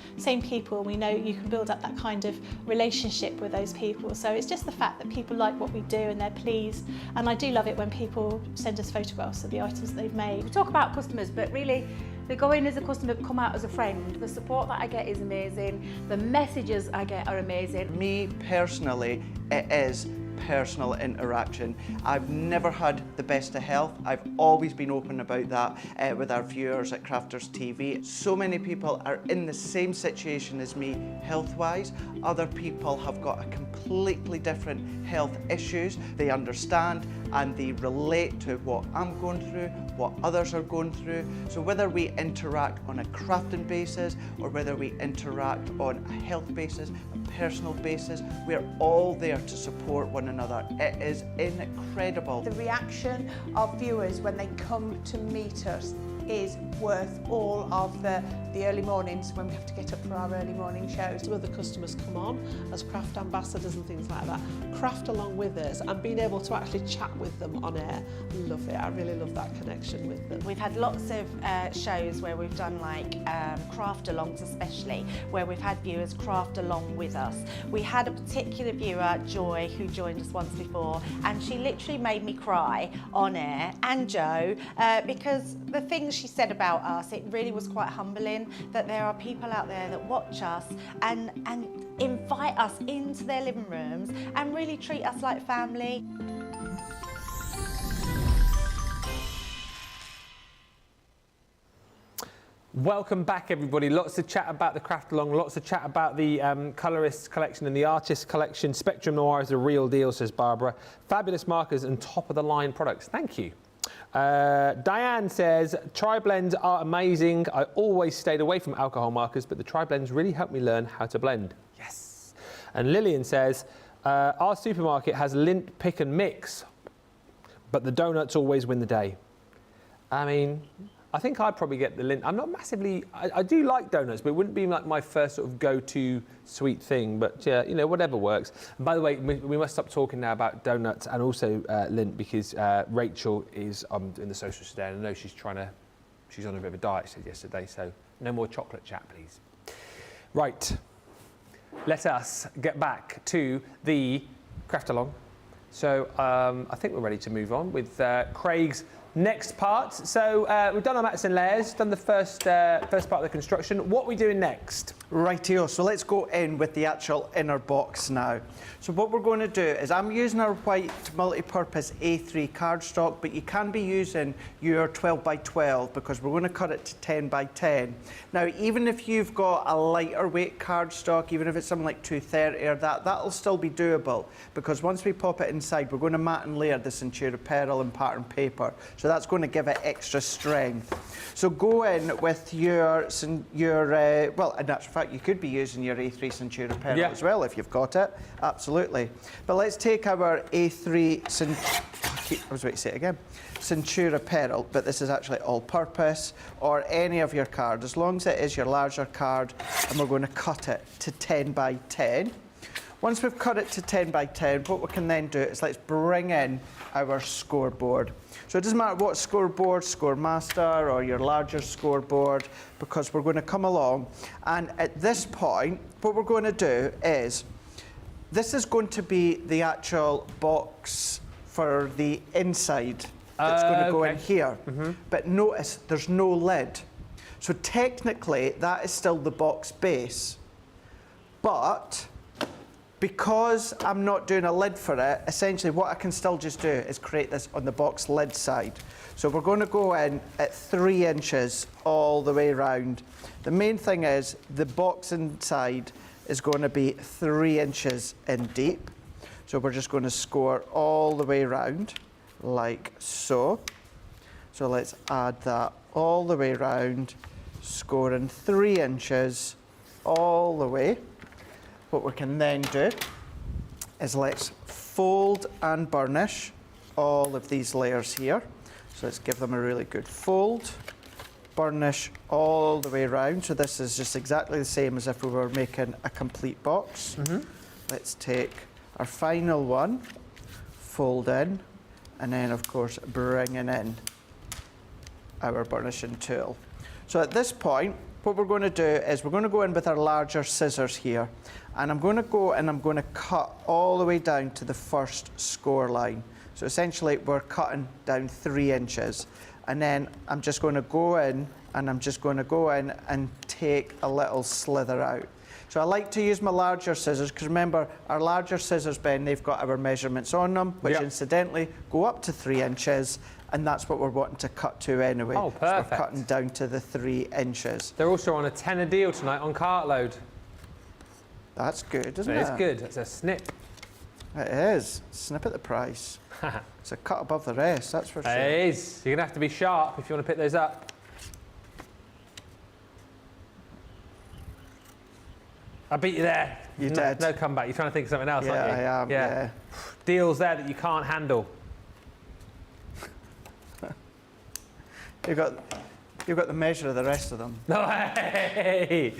people. We know you can build up that kind of relationship with those people. So it's just the fact that people like what we do and they're pleased. And I do love it when people send us photographs of the items that they've made. We talk about customers, but really they go in as a customer, come out as a friend. The support that I get is amazing. The messages I get are amazing. Me personally, it is personal interaction. I've never had the best of health. I've always been open about that with our viewers at Crafters TV. So many people are in the same situation as me health-wise. Other people have got a completely different health issues. They understand and they relate to what I'm going through, what others are going through. So whether we interact on a crafting basis or whether we interact on a health basis, a personal basis, we're all there to support one another. It is incredible. The reaction of viewers when they come to meet us is worth all of the early mornings when we have to get up for our early morning shows. Some of the customers come on as craft ambassadors and things like that, craft along with us, and being able to actually chat with them on air. Love it. I really love that connection with them. We've had lots of shows where we've done like craft alongs, especially where we've had viewers craft along with us. We had a particular viewer, Joy, who joined us once before, and she literally made me cry on air, and Joe, because the things she said about us, it really was quite humbling that there are people out there that watch us and invite us into their living rooms and really treat us like family. Welcome back, everybody. Lots of chat about the craft along, lots of chat about the colourists collection and the artist collection. Spectrum Noir is the real deal, says Barbara. Fabulous markers and top of the line products. Thank you. Diane says, tri-blends are amazing. I always stayed away from alcohol markers, but the tri-blends really helped me learn how to blend. Yes. And Lillian says, our supermarket has lint pick and mix, but the donuts always win the day. I mean, I think I'd probably get the lint. I'm not massively, I do like donuts, but it wouldn't be like my first sort of go-to sweet thing, but yeah, you know, whatever works. And by the way, we must stop talking now about donuts and also lint, because Rachel is in the socials today, and I know she's on a bit of a diet, she said yesterday, so no more chocolate chat, please. Right, let us get back to the craft along. So I think we're ready to move on with Craig's next part. So we've done our mats and layers, done the first part of the construction. What are we doing next? Rightio, so let's go in with the actual inner box now. So what we're going to do is I'm using our white multi-purpose A3 cardstock, but you can be using your 12 by 12 because we're going to cut it to 10 by 10. Now, even if you've got a lighter weight cardstock, even if it's something like 230 or that'll still be doable, because once we pop it inside, we're going to mat and layer the Centura Pearl and pattern paper. So that's going to give it extra strength. So go in with your well, in actual fact, you could be using your A3 Centura Pearl as well if you've got it, absolutely. But let's take our A3 Centura Pearl, but this is actually all-purpose, or any of your cards, as long as it is your larger card, and we're going to cut it to 10 by 10. Once we've cut it to 10 by 10, what we can then do is let's bring in our scoreboard. So it doesn't matter what scoreboard, Scoremaster or your larger scoreboard, because we're going to come along, and at this point, what we're going to do is, this is going to be the actual box for the inside that's going to go in here. But notice there's no lid. So technically, that is still the box base. But because I'm not doing a lid for it, essentially what I can still just do is create this on the box lid side. So we're going to go in at 3 inches all the way around. The main thing is the box inside is going to be 3 inches in deep. So we're just going to score all the way around, like so. So let's add that all the way around, scoring 3 inches all the way. What we can then do is let's fold and burnish all of these layers here. So let's give them a really good fold. Burnish all the way around. So this is just exactly the same as if we were making a complete box. Let's take our final one, fold in, and then of course bringing in our burnishing tool. So at this point, what we're going to do is we're going to go in with our larger scissors here, and I'm going to go and I'm going to cut all the way down to the first score line. So essentially we're cutting down 3 inches, and then I'm just going to go in and I'm just going to go in and take a little slither out. So I like to use my larger scissors, because remember, our larger scissors, Ben, they've got our measurements on them, which incidentally go up to 3 inches, and that's what we're wanting to cut to anyway. Oh, perfect. So we're cutting down to the 3 inches. They're also on a tenner deal tonight on Cartload. That's good, isn't it? It is good. It's a snip. It is. Snip at the price. It's a cut above the rest, that's for sure. It is. You're going to have to be sharp if you want to pick those up. I beat you there. You did. No comeback. You're trying to think of something else, Yeah, aren't you? I am, yeah. Deals there that you can't handle. You've got the measure of the rest of them. No way!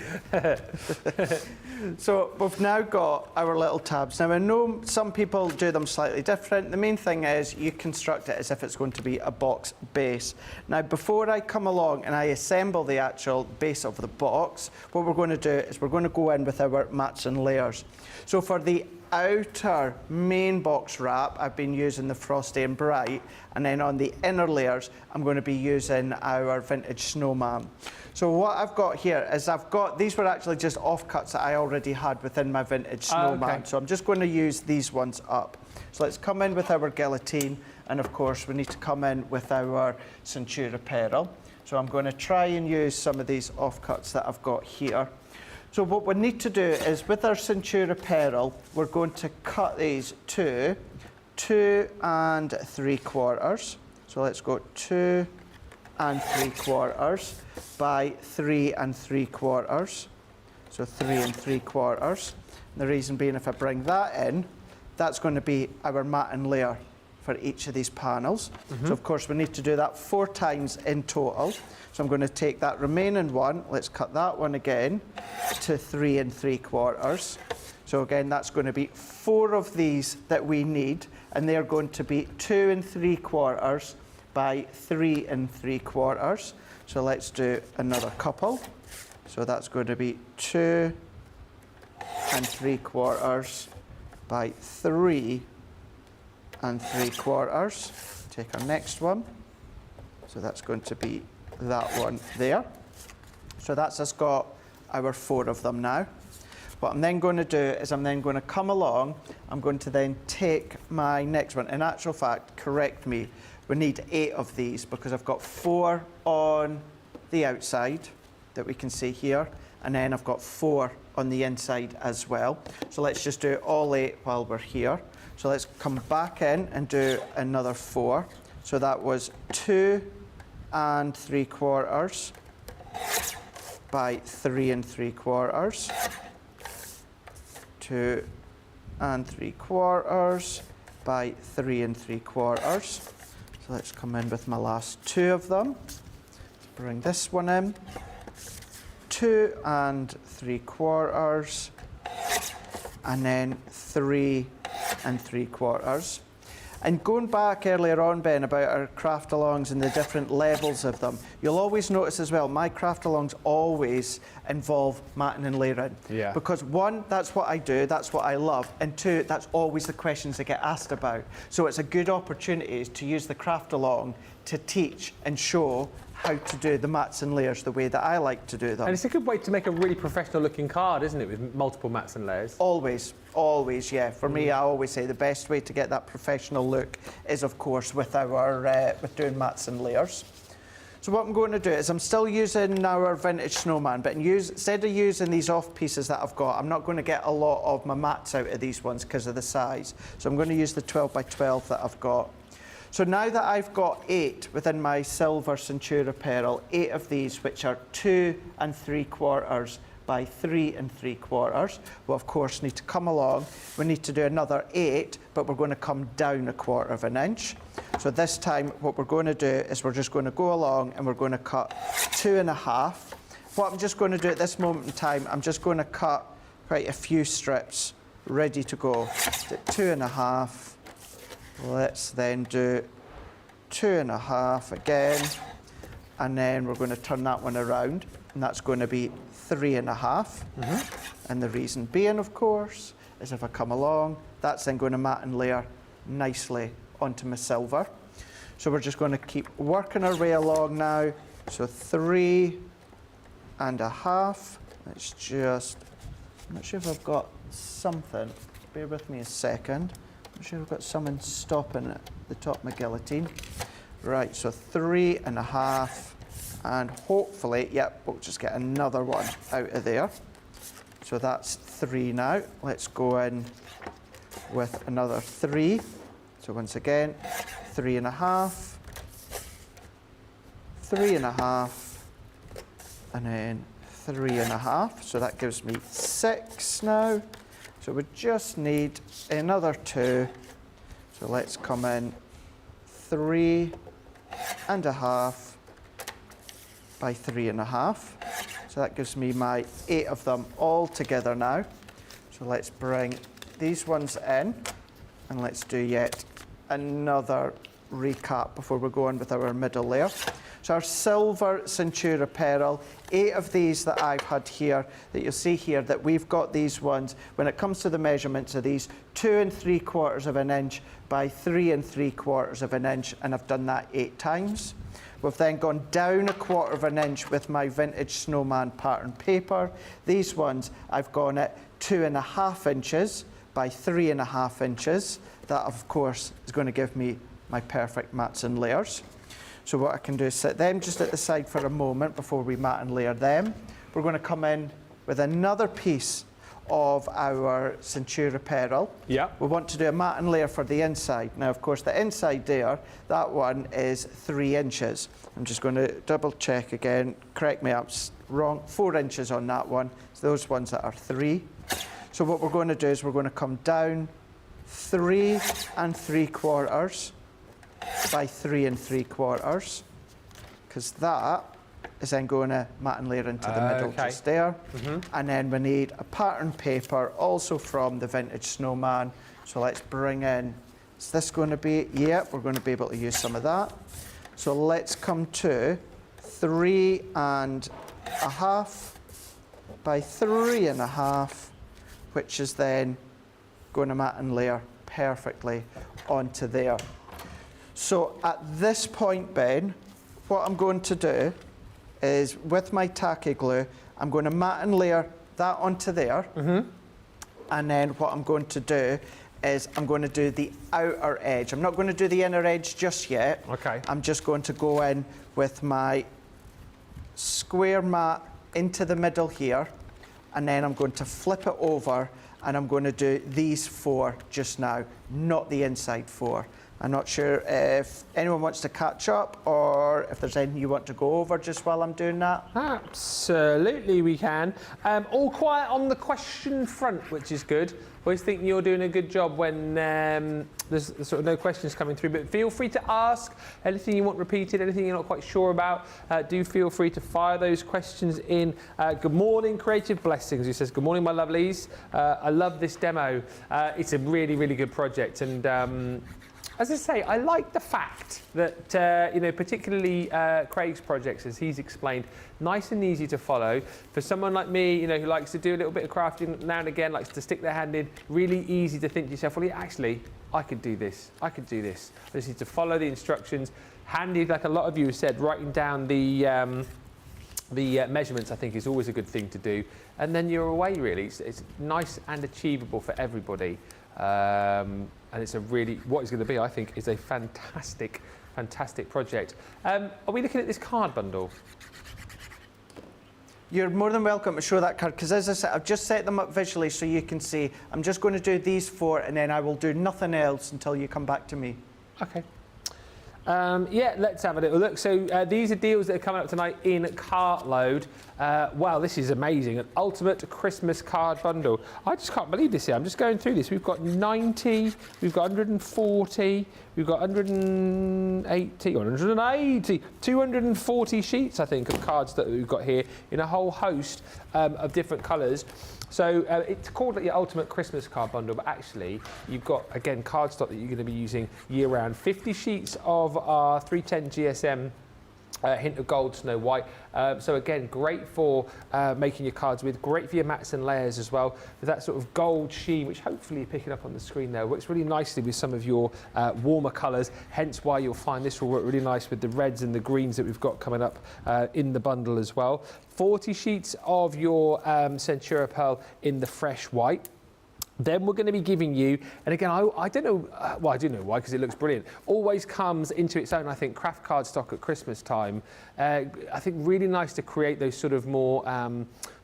So we've now got our little tabs. Now I know some people do them slightly different. The main thing is you construct it as if it's going to be a box base. Now before I come along and I assemble the actual base of the box, what we're going to do is we're going to go in with our mats and layers. So for the outer main box wrap, I've been using the Frosty and Bright, and then on the inner layers, I'm going to be using our Vintage Snowman. So what I've got here is these were actually just offcuts that I already had within my Vintage Snowman. Okay. So I'm just going to use these ones up. So let's come in with our guillotine, and of course we need to come in with our Centura Peril. So I'm going to try and use some of these offcuts that I've got here. So what we need to do is with our Centura Peril, we're going to cut these to 2 3/4. So let's go 2 3/4 by 3 3/4. So 3 3/4. The reason being, if I bring that in, that's going to be our mat and layer for each of these panels. So of course we need to do that 4 times in total. So I'm going to take that remaining one, let's cut that one again to 3 3/4. So again, that's going to be 4 of these that we need, and they're going to be 2 3/4 by 3 3/4. So let's do another couple. So that's going to be 2 3/4 by 3 3/4. Take our next one. So that's going to be that one there. So that's us got our 4 of them now. What I'm then going to do is I'm then going to come along, I'm going to then take my next one. In actual fact, correct me, we need 8 of these because I've got 4 on the outside that we can see here, and then I've got 4 on the inside as well. So let's just do all 8 while we're here. So let's come back in and do another 4. So that was 2 3/4 by 3 3/4. 2 3/4 by 3 3/4. So let's come in with my last 2 of them. Let's bring this one in. 2 3/4 and then 3 3/4. And going back earlier on, Ben, about our craft alongs and the different levels of them, you'll always notice as well, my craft alongs always involve matting and layering. Yeah. Because one, that's what I do, that's what I love, and two, that's always the questions that get asked about. So it's a good opportunity to use the craft along to teach and show how to do the mats and layers the way that I like to do them. And it's a good way to make a really professional looking card, isn't it, with multiple mats and layers? Always, always, yeah. For me, I always say the best way to get that professional look is, of course, with our with doing mats and layers. So what I'm going to do is I'm still using our vintage snowman, but instead of using these off pieces that I've got, I'm not going to get a lot of my mats out of these ones because of the size. So I'm going to use the 12 by 12 that I've got. So now that I've got 8 within my silver Centura Pearl, 8 of these, which are 2 3/4 by 3 3/4, we'll of course need to come along. We need to do another 8, but we're going to come down 1/4 inch. So this time what we're going to do is we're just going to go along and we're going to cut 2 1/2. What I'm just going to do at this moment in time, I'm just going to cut quite a few strips ready to go. 2 1/2. Let's then do 2 1/2 again, and then we're going to turn that one around, and that's going to be 3 1/2. And the reason being, of course, is if I come along, that's then going to mat and layer nicely onto my silver. So we're just going to keep working our way along now. So 3 1/2. Let's just, I'm not sure if I've got something. Bear with me a second. I'm sure I've got something stopping at the top of my guillotine. Right, so 3 1/2, and hopefully, yep, we'll just get another one out of there. So that's 3 now. Let's go in with another 3. So once again, 3 1/2, 3 1/2, and then 3 1/2. So that gives me 6 now. So we just need another 2. So let's come in 3 1/2 by 3 1/2. So that gives me my 8 of them all together now. So let's bring these ones in, and let's do yet another recap before we go on with our middle layer. So our silver Centura Pearl, 8 of these that I've had here, that you'll see here that we've got these ones, when it comes to the measurements of these, 2 3/4 inch by 3 3/4 inch, and I've done that 8 times. We've then gone down 1/4 inch with my vintage snowman pattern paper. These ones I've gone at 2 1/2 inches by 3 1/2 inches. That of course is going to give me my perfect mats and layers. So what I can do is set them just at the side for a moment before we mat and layer them. We're going to come in with another piece of our Centura Pearl. Yeah. We want to do a mat and layer for the inside. Now, of course, the inside there, that one is 3 inches. I'm just going to double check again. Correct me, I'm wrong. 4 inches on that one. So those ones that are 3. So what we're going to do is we're going to come down 3 3/4 by 3 3/4, because that is then going to mat and layer into the middle just there. And then we need a pattern paper also from the vintage snowman. So let's bring in, is this going to be, yeah, we're going to be able to use some of that. So let's come to 3 1/2 by 3 1/2, which is then going to mat and layer perfectly onto there. So at this point, Ben, what I'm going to do is with my tacky glue, I'm going to mat and layer that onto there. And then what I'm going to do is I'm going to do the outer edge. I'm not going to do the inner edge just yet. Okay. I'm just going to go in with my square mat into the middle here, and then I'm going to flip it over, and I'm going to do these 4 just now, not the inside 4. I'm not sure if anyone wants to catch up or if there's anything you want to go over just while I'm doing that. Absolutely, we can. All quiet on the question front, which is good. Always think you're doing a good job when there's sort of no questions coming through, but feel free to ask anything you want repeated, anything you're not quite sure about. Do feel free to fire those questions in. Good morning, Creative Blessings, who says, good morning, my lovelies. I love this demo. It's a really, really good project, and as I say, I like the fact that, you know, particularly Craig's projects, as he's explained, nice and easy to follow. For someone like me, you know, who likes to do a little bit of crafting now and again, likes to stick their hand in, really easy to think to yourself, well, yeah, actually, I could do this. I could do this. I just need to follow the instructions. Handy, like a lot of you have said, writing down the measurements, I think, is always a good thing to do. And then you're away, really. It's nice and achievable for everybody. And it's a really, what is going to be, I think, is a fantastic, fantastic project. Are we looking at this card bundle? You're more than welcome to show that card, because as I said, I've just set them up visually so you can see. I'm just going to do these 4 and then I will do nothing else until you come back to me. Okay. Yeah, let's have a little look. So these are deals that are coming up tonight in Cartload. Wow, this is amazing. An ultimate Christmas card bundle. I just can't believe this here. I'm just going through this. We've got 90, we've got 140, we've got 180, 240 sheets, I think, of cards that we've got here in a whole host of different colours. So it's called your Ultimate Christmas Card Bundle, but actually you've got, again, cardstock that you're going to be using year-round. 50 sheets of our 310 GSM hint of gold, Snow White. So again, great for making your cards with, great for your mats and layers as well. With that sort of gold sheen, which hopefully you're picking up on the screen there, works really nicely with some of your warmer colours, hence why you'll find this will work really nice with the reds and the greens that we've got coming up in the bundle as well. 40 sheets of your Centura Pearl in the fresh white. Then we're going to be giving you, and again, I don't know, well, I do know why, because it looks brilliant. Always comes into its own, I think, craft card stock at Christmas time. I think really nice to create those sort of more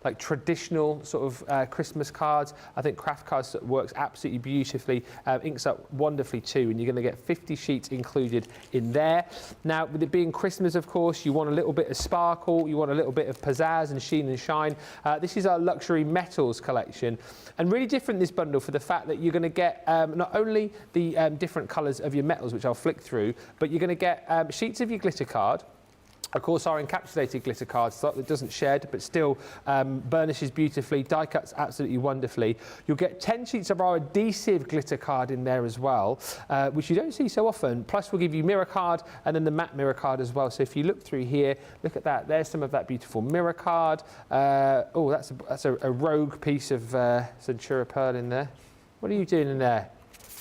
like traditional sort of Christmas cards. I think craft cards works absolutely beautifully, inks up wonderfully too, and you're going to get 50 sheets included in there. Now, with it being Christmas, of course, you want a little bit of sparkle, you want a little bit of pizzazz and sheen and shine. This is our luxury metals collection, and really different this bundle for the fact that you're going to get not only the different colours of your metals, which I'll flick through, but you're going to get sheets of your glitter card. Of course, our encapsulated glitter card stock that doesn't shed, but still burnishes beautifully, die cuts absolutely wonderfully. You'll get 10 sheets of our adhesive glitter card in there as well, which you don't see so often. Plus, we'll give you mirror card and then the matte mirror card as well. So if you look through here, look at that. There's some of that beautiful mirror card. Oh, that's a rogue piece of Centura Pearl in there. What are you doing in there?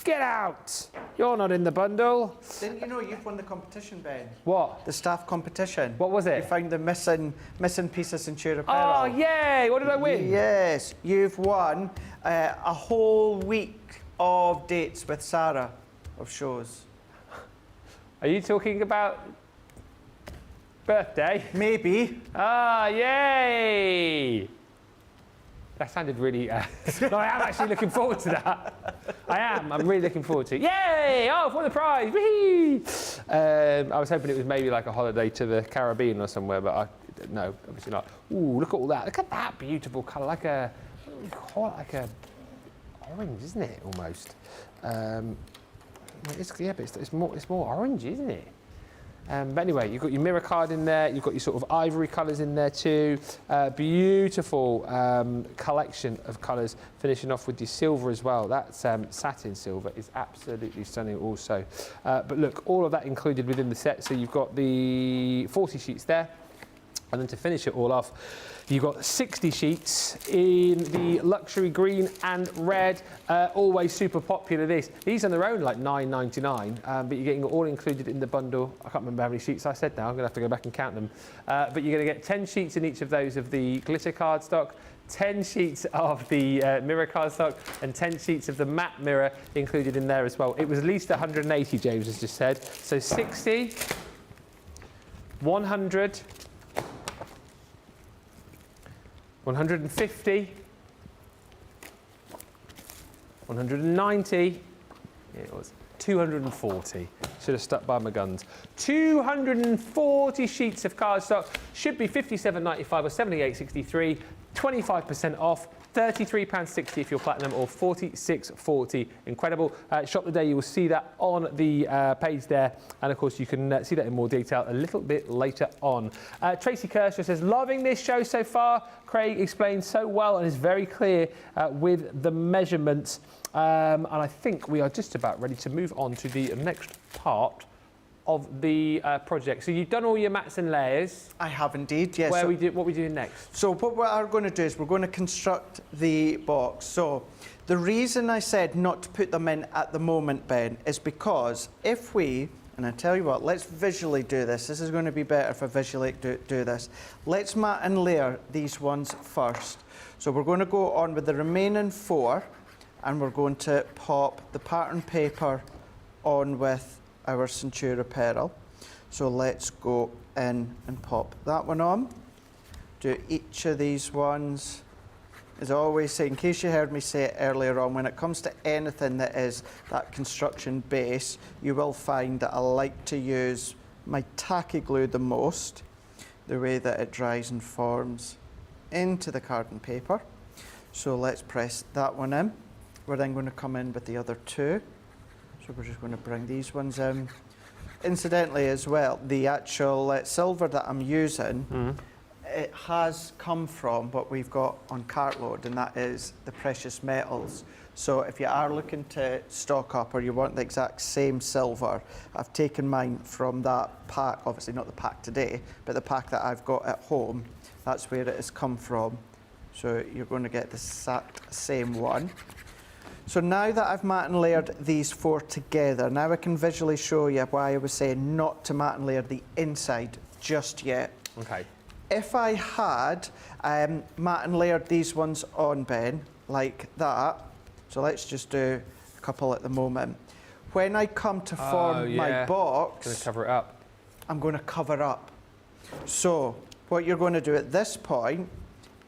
Get out! You're not in the bundle. Didn't you know you've won the competition, Ben? What? The staff competition. What was it? You found the missing piece of Centura Pearl. Oh, yay! What did I win? Yes, you've won a whole week of dates with Sarah of shows. Are you talking about birthday? Maybe. Ah, yay! That sounded really... no, I am actually looking forward to that. I am. I'm really looking forward to it. Yay! Oh, for the prize! Whee! I was hoping it was maybe like a holiday to the Caribbean or somewhere, but no, obviously not. Ooh, look at all that. Look at that beautiful colour. Like a orange, isn't it, almost? Yeah, but it's more orange, isn't it? But anyway, you've got your mirror card in there, you've got your sort of ivory colours in there too. Beautiful collection of colours, finishing off with your silver as well. That satin silver is absolutely stunning also. But look, all of that included within the set. So you've got the 40 sheets there. And then to finish it all off, you've got 60 sheets in the luxury green and red. Always super popular, this. These on their own like $9.99, but you're getting it all included in the bundle. I can't remember how many sheets I said now. I'm going to have to go back and count them. But you're going to get 10 sheets in each of those of the glitter card stock, 10 sheets of the mirror card stock, and 10 sheets of the matte mirror included in there as well. It was at least 180, James has just said. So 60, 100, 150, 190, yeah, it was 240. Should have stuck by my guns. 240 sheets of cardstock. Should be £57.95 or £78.63. 25% off. £33.60 if you're platinum, or £46.40. Incredible. Shop the day, you will see that on the page there. And of course, you can see that in more detail a little bit later on. Tracy Kershaw says, loving this show so far. Craig explains so well and is very clear with the measurements. And I think we are just about ready to move on to the next part of the project. So you've done all your mats and layers. I have indeed, yes. What are we doing next? So what we are going to do is we're going to construct the box. So the reason I said not to put them in at the moment, Ben, is because if we, and I tell you what, let's visually do this. This is going to be better if I visually do this. Let's mat and layer these ones first. So we're going to go on with the remaining 4, and we're going to pop the pattern paper on with our Centura Pearl. So let's go in and pop that one on. Do each of these ones. As I always say, in case you heard me say it earlier on, when it comes to anything that is that construction base, you will find that I like to use my tacky glue the most, the way that it dries and forms into the carbon paper. So let's press that one in. We're then going to come in with the other 2. So we're just going to bring these ones in. Incidentally as well, the actual silver that I'm using, it has come from what we've got on Cartload, and that is the precious metals. So if you are looking to stock up or you want the exact same silver, I've taken mine from that pack, obviously not the pack today, but the pack that I've got at home. That's where it has come from. So you're going to get the exact same one. So now that I've mat and layered these 4 together, now I can visually show you why I was saying not to mat and layer the inside just yet. Okay. If I had mat and layered these ones on, Ben, like that, so let's just do a couple at the moment. When I come to form my box, going to cover it up. I'm going to cover up. So what you're going to do at this point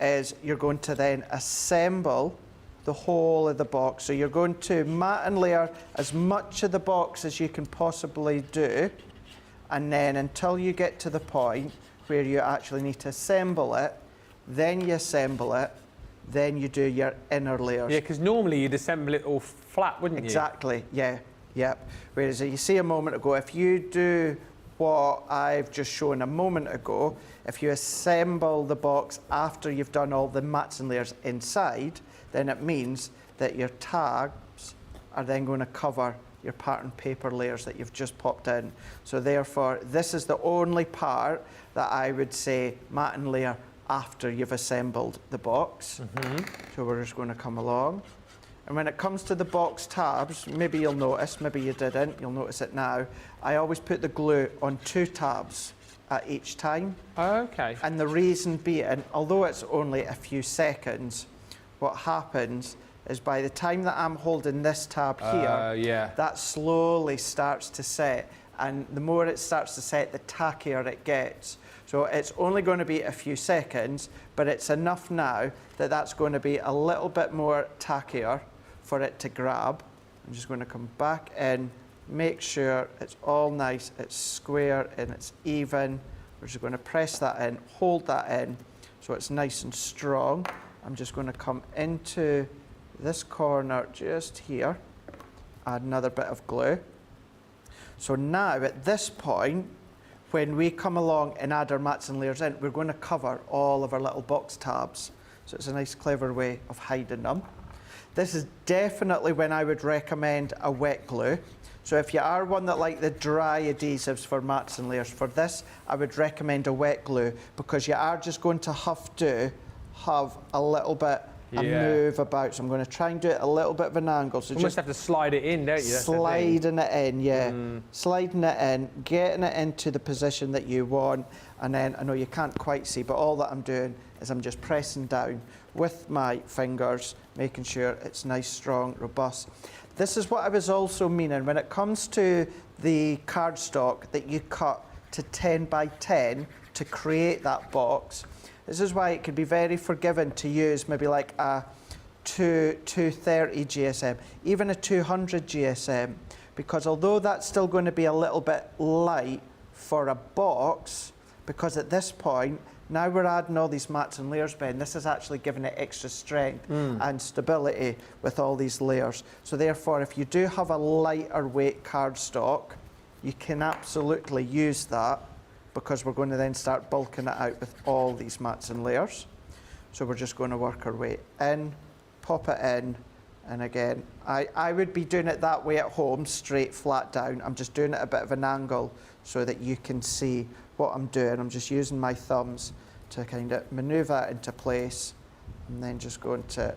is you're going to then assemble the whole of the box. So you're going to mat and layer as much of the box as you can possibly do, and then until you get to the point where you actually need to assemble it, then you assemble it, then you do your inner layers. Yeah, because normally you'd assemble it all flat, wouldn't you? Exactly, yeah, yep. Whereas you see a moment ago, if you do what I've just shown a moment ago, if you assemble the box after you've done all the mats and layers inside, then it means that your tabs are then going to cover your pattern paper layers that you've just popped in. So therefore, this is the only part that I would say mat and layer after you've assembled the box. So we're just going to come along. And when it comes to the box tabs, maybe you'll notice, maybe you didn't, you'll notice it now, I always put the glue on 2 tabs at each time. Okay. And the reason being, although it's only a few seconds, what happens is by the time that I'm holding this tab here, that slowly starts to set. And the more it starts to set, the tackier it gets. So it's only going to be a few seconds, but it's enough now that that's going to be a little bit more tackier for it to grab. I'm just going to come back in, make sure it's all nice, it's square and it's even. We're just going to press that in, hold that in, so it's nice and strong. I'm just going to come into this corner just here, add another bit of glue. So now at this point, when we come along and add our mats and layers in, we're going to cover all of our little box tabs. So it's a nice clever way of hiding them. This is definitely when I would recommend a wet glue. So if you are one that like the dry adhesives for mats and layers, for this I would recommend a wet glue, because you are just going to have a little bit of move about. So I'm going to try and do it a little bit of an angle. So you just have to slide it in, don't you? Sliding it in, yeah. Sliding it in, getting it into the position that you want, and then I know you can't quite see, but all that I'm doing is I'm just pressing down with my fingers, making sure it's nice, strong, robust. This is what I was also meaning when it comes to the cardstock that you cut to 10 by 10 to create that box. This is why it can be very forgiving to use maybe like a 230 GSM, even a 200 GSM, because although that's still going to be a little bit light for a box, because at this point, now we're adding all these mats and layers, Ben, this is actually giving it extra strength and stability with all these layers. So therefore, if you do have a lighter weight cardstock, you can absolutely use that, because we're going to then start bulking it out with all these mats and layers. So we're just going to work our way in, pop it in, and again, I would be doing it that way at home, straight, flat down. I'm just doing it a bit of an angle so that you can see what I'm doing. I'm just using my thumbs to kind of manoeuvre it into place, and then just going to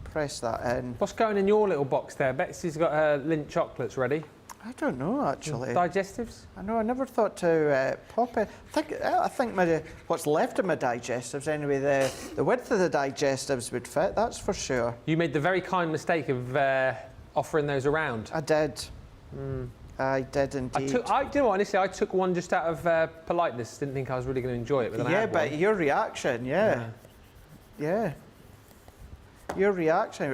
press that in. What's going in your little box there? Betsy's got her Lindt chocolates ready. I don't know, actually. Digestives? I know, I never thought to pop it. I think what's left of my digestives, anyway, the width of the digestives would fit, that's for sure. You made the very kind mistake of offering those around. I did. I did indeed. Do you know what, honestly, I took one just out of politeness. Didn't think I was really going to enjoy it. But then I had but one. your reaction, yeah. Your reaction.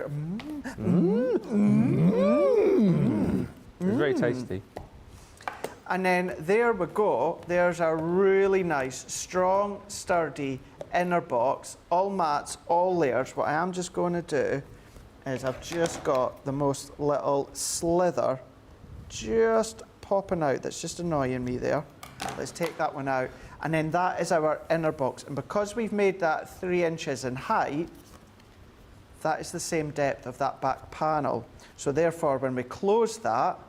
It was very tasty. And then there we go. There's a really nice, strong, sturdy inner box, all mats, all layers. What I am just going to do is I've just got the most little slither just popping out. That's just annoying me there. Let's take that one out. And then that is our inner box. And because we've made that 3 inches in height, that is the same depth of that back panel. So therefore, when we close that,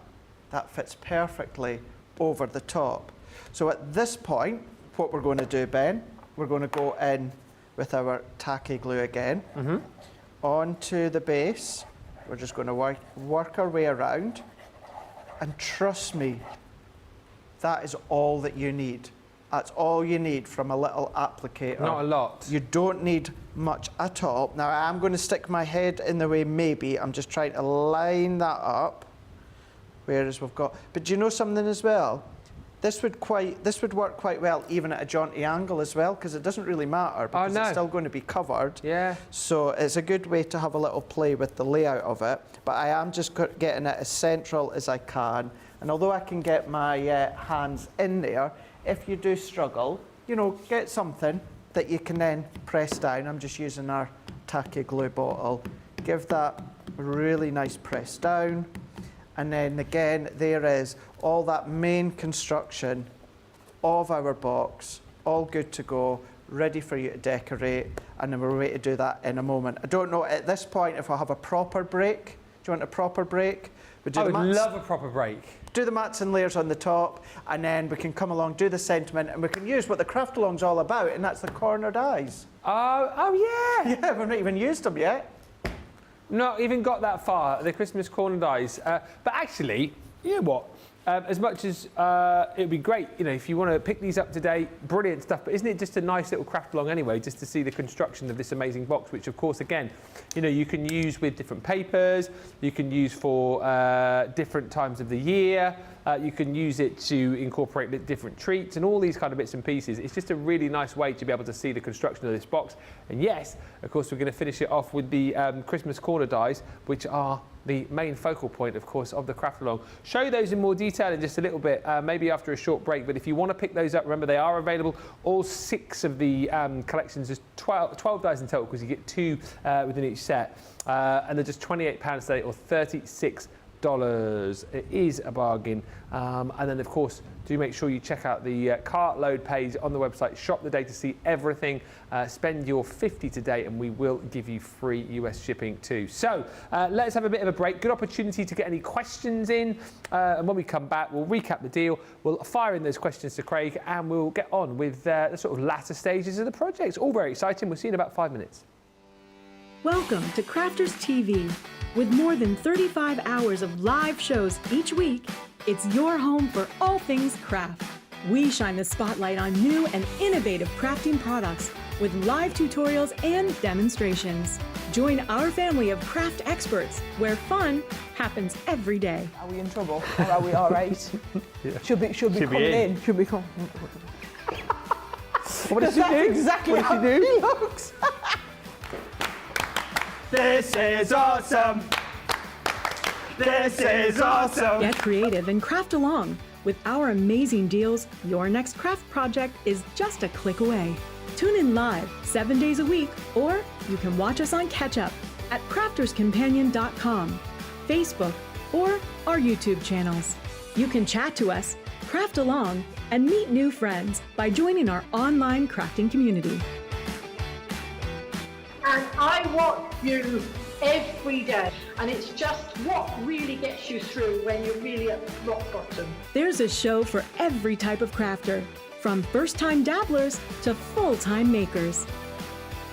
that fits perfectly over the top. So at this point, what we're going to do, Ben, we're going to go in with our tacky glue again, onto the base. We're just going to work our way around. And trust me, that is all that you need. That's all you need from a little applicator. Not a lot. You don't need much at all. Now, I'm going to stick my head in the way, maybe. I'm just trying to line that up, whereas we've got... But do you know something as well? This would work quite well even at a jaunty angle as well, because it doesn't really matter, because it's still going to be covered. Yeah. So it's a good way to have a little play with the layout of it. But I am just getting it as central as I can. And although I can get my hands in there, if you do struggle, you know, get something that you can then press down. I'm just using our tacky glue bottle. Give that a really nice press down. And then again, there is all that main construction of our box, all good to go, ready for you to decorate. And then we're ready to do that in a moment. I don't know at this point if I'll have a proper break. Do you want a proper break? I would love a proper break. Do the mats and layers on the top, and then we can come along, do the sentiment, and we can use what the craft along's all about, and that's the cornered eyes. Oh yeah! Yeah, we've not even used them yet. Not even got that far, the Christmas cornered eyes. But actually, you know what? As much as it would be great, you know, if you want to pick these up today, brilliant stuff. But isn't it just a nice little craft along anyway, just to see the construction of this amazing box, which of course, again, you know, you can use with different papers, you can use for different times of the year, you can use it to incorporate different treats and all these kind of bits and pieces. It's just a really nice way to be able to see the construction of this box. And yes, of course, we're going to finish it off with the Christmas corner dies, which are the main focal point, of course, of the craft along. Show you those in more detail in just a little bit, maybe after a short break. But if you want to pick those up, remember they are available. All 6 of the collections, there's 12 dies in total, because you get 2 within each set. And they're just £28 today, or $36. It is a bargain. And then, of course, do make sure you check out the cart load page on the website. Shop the day to see everything. Spend your $50 today, and we will give you free US shipping too. So let's have a bit of a break. Good opportunity to get any questions in. And when we come back, we'll recap the deal. We'll fire in those questions to Craig, and we'll get on with the sort of latter stages of the project. All very exciting. We'll see you in about 5 minutes. Welcome to Crafters TV. With more than 35 hours of live shows each week, it's your home for all things craft. We shine the spotlight on new and innovative crafting products with live tutorials and demonstrations. Join our family of craft experts where fun happens every day. Are we in trouble or are we all right? Yeah. Should be coming in. Should be coming. What does she do? Exactly how he looks. This is awesome. This is awesome. Get creative and craft along. With our amazing deals, your next craft project is just a click away. Tune in live 7 days a week, or you can watch us on Catch Up at crafterscompanion.com, Facebook, or our YouTube channels. You can chat to us, craft along, and meet new friends by joining our online crafting community. And I watch you every day, and it's just what really gets you through when you're really at rock bottom. There's a show for every type of crafter, from first-time dabblers to full-time makers.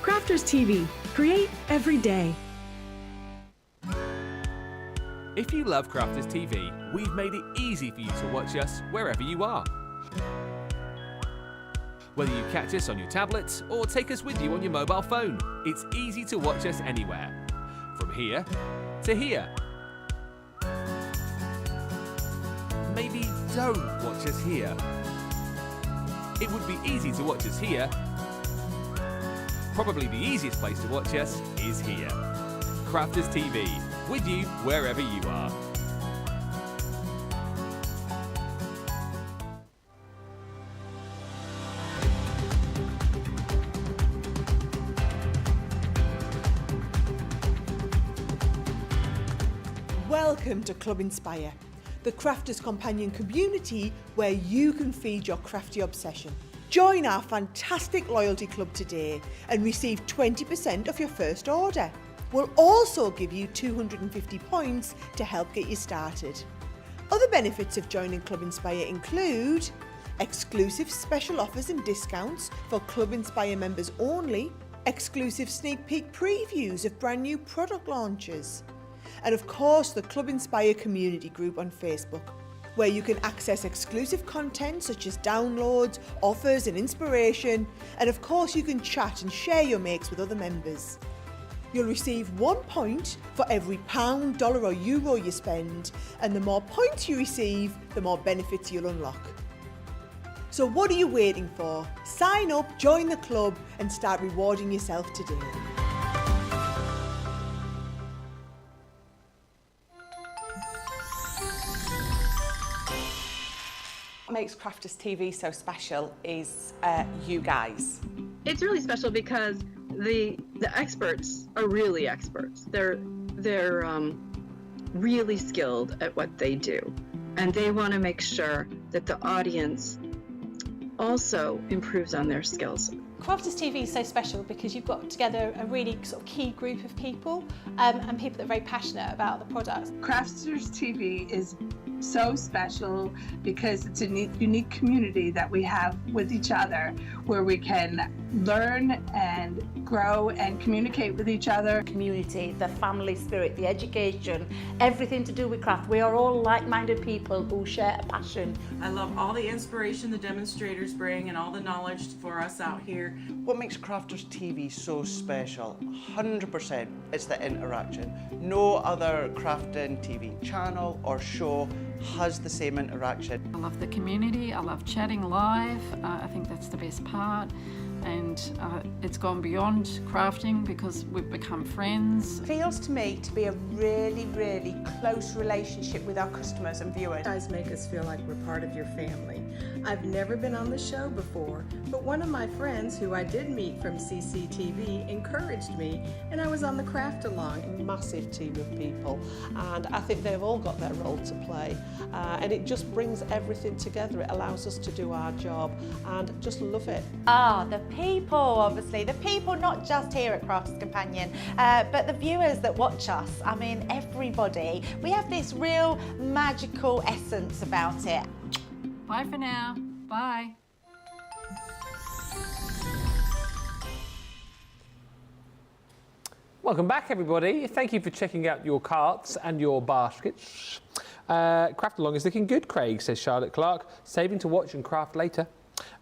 Crafters TV, create every day. If you love Crafters TV, we've made it easy for you to watch us wherever you are. Whether you catch us on your tablets or take us with you on your mobile phone, it's easy to watch us anywhere. From here to here. Maybe don't watch us here. It would be easy to watch us here. Probably the easiest place to watch us is here. Crafters TV, with you wherever you are. Welcome to Club Inspire, the Crafters Companion community where you can feed your crafty obsession. Join our fantastic loyalty club today and receive 20% off your first order. We'll also give you 250 points to help get you started. Other benefits of joining Club Inspire include exclusive special offers and discounts for Club Inspire members only, exclusive sneak peek previews of brand new product launches, and of course the Club Inspire community group on Facebook, where you can access exclusive content such as downloads, offers and inspiration, and of course you can chat and share your makes with other members. You'll receive 1 point for every £1, dollar or euro you spend, and the more points you receive, the more benefits you'll unlock. So what are you waiting for? Sign up, join the club and start rewarding yourself today. What makes Crafters TV so special is you guys. It's really special because the experts are really experts. They're really skilled at what they do, and they want to make sure that the audience also improves on their skills. Crafters TV is so special because you've got together a really sort of key group of people and people that are very passionate about the product. Crafters TV is so special because it's a unique community that we have with each other where we can learn and grow and communicate with each other. Community, the family spirit, the education, everything to do with craft. We are all like-minded people who share a passion. I love all the inspiration the demonstrators bring and all the knowledge for us out here. What makes Crafters TV so special? 100% it's the interaction. No other crafting TV channel or show has the same interaction. I love the community, I love chatting live, I think that's the best part. And it's gone beyond crafting because we've become friends. It feels to me to be a really, really close relationship with our customers and viewers. You guys make us feel like we're part of your family. I've never been on the show before, but one of my friends who I did meet from CCTV encouraged me, and I was on the craft along. A massive team of people, and I think they've all got their role to play, and it just brings everything together. It allows us to do our job and just love it. The people, obviously. The people not just here at Crafters Companion, but the viewers that watch us. I mean, everybody. We have this real magical essence about it. Bye for now. Bye. Welcome back, everybody. Thank you for checking out your carts and your baskets. Craft along is looking good, Craig, says Charlotte Clark. Saving to watch and craft later.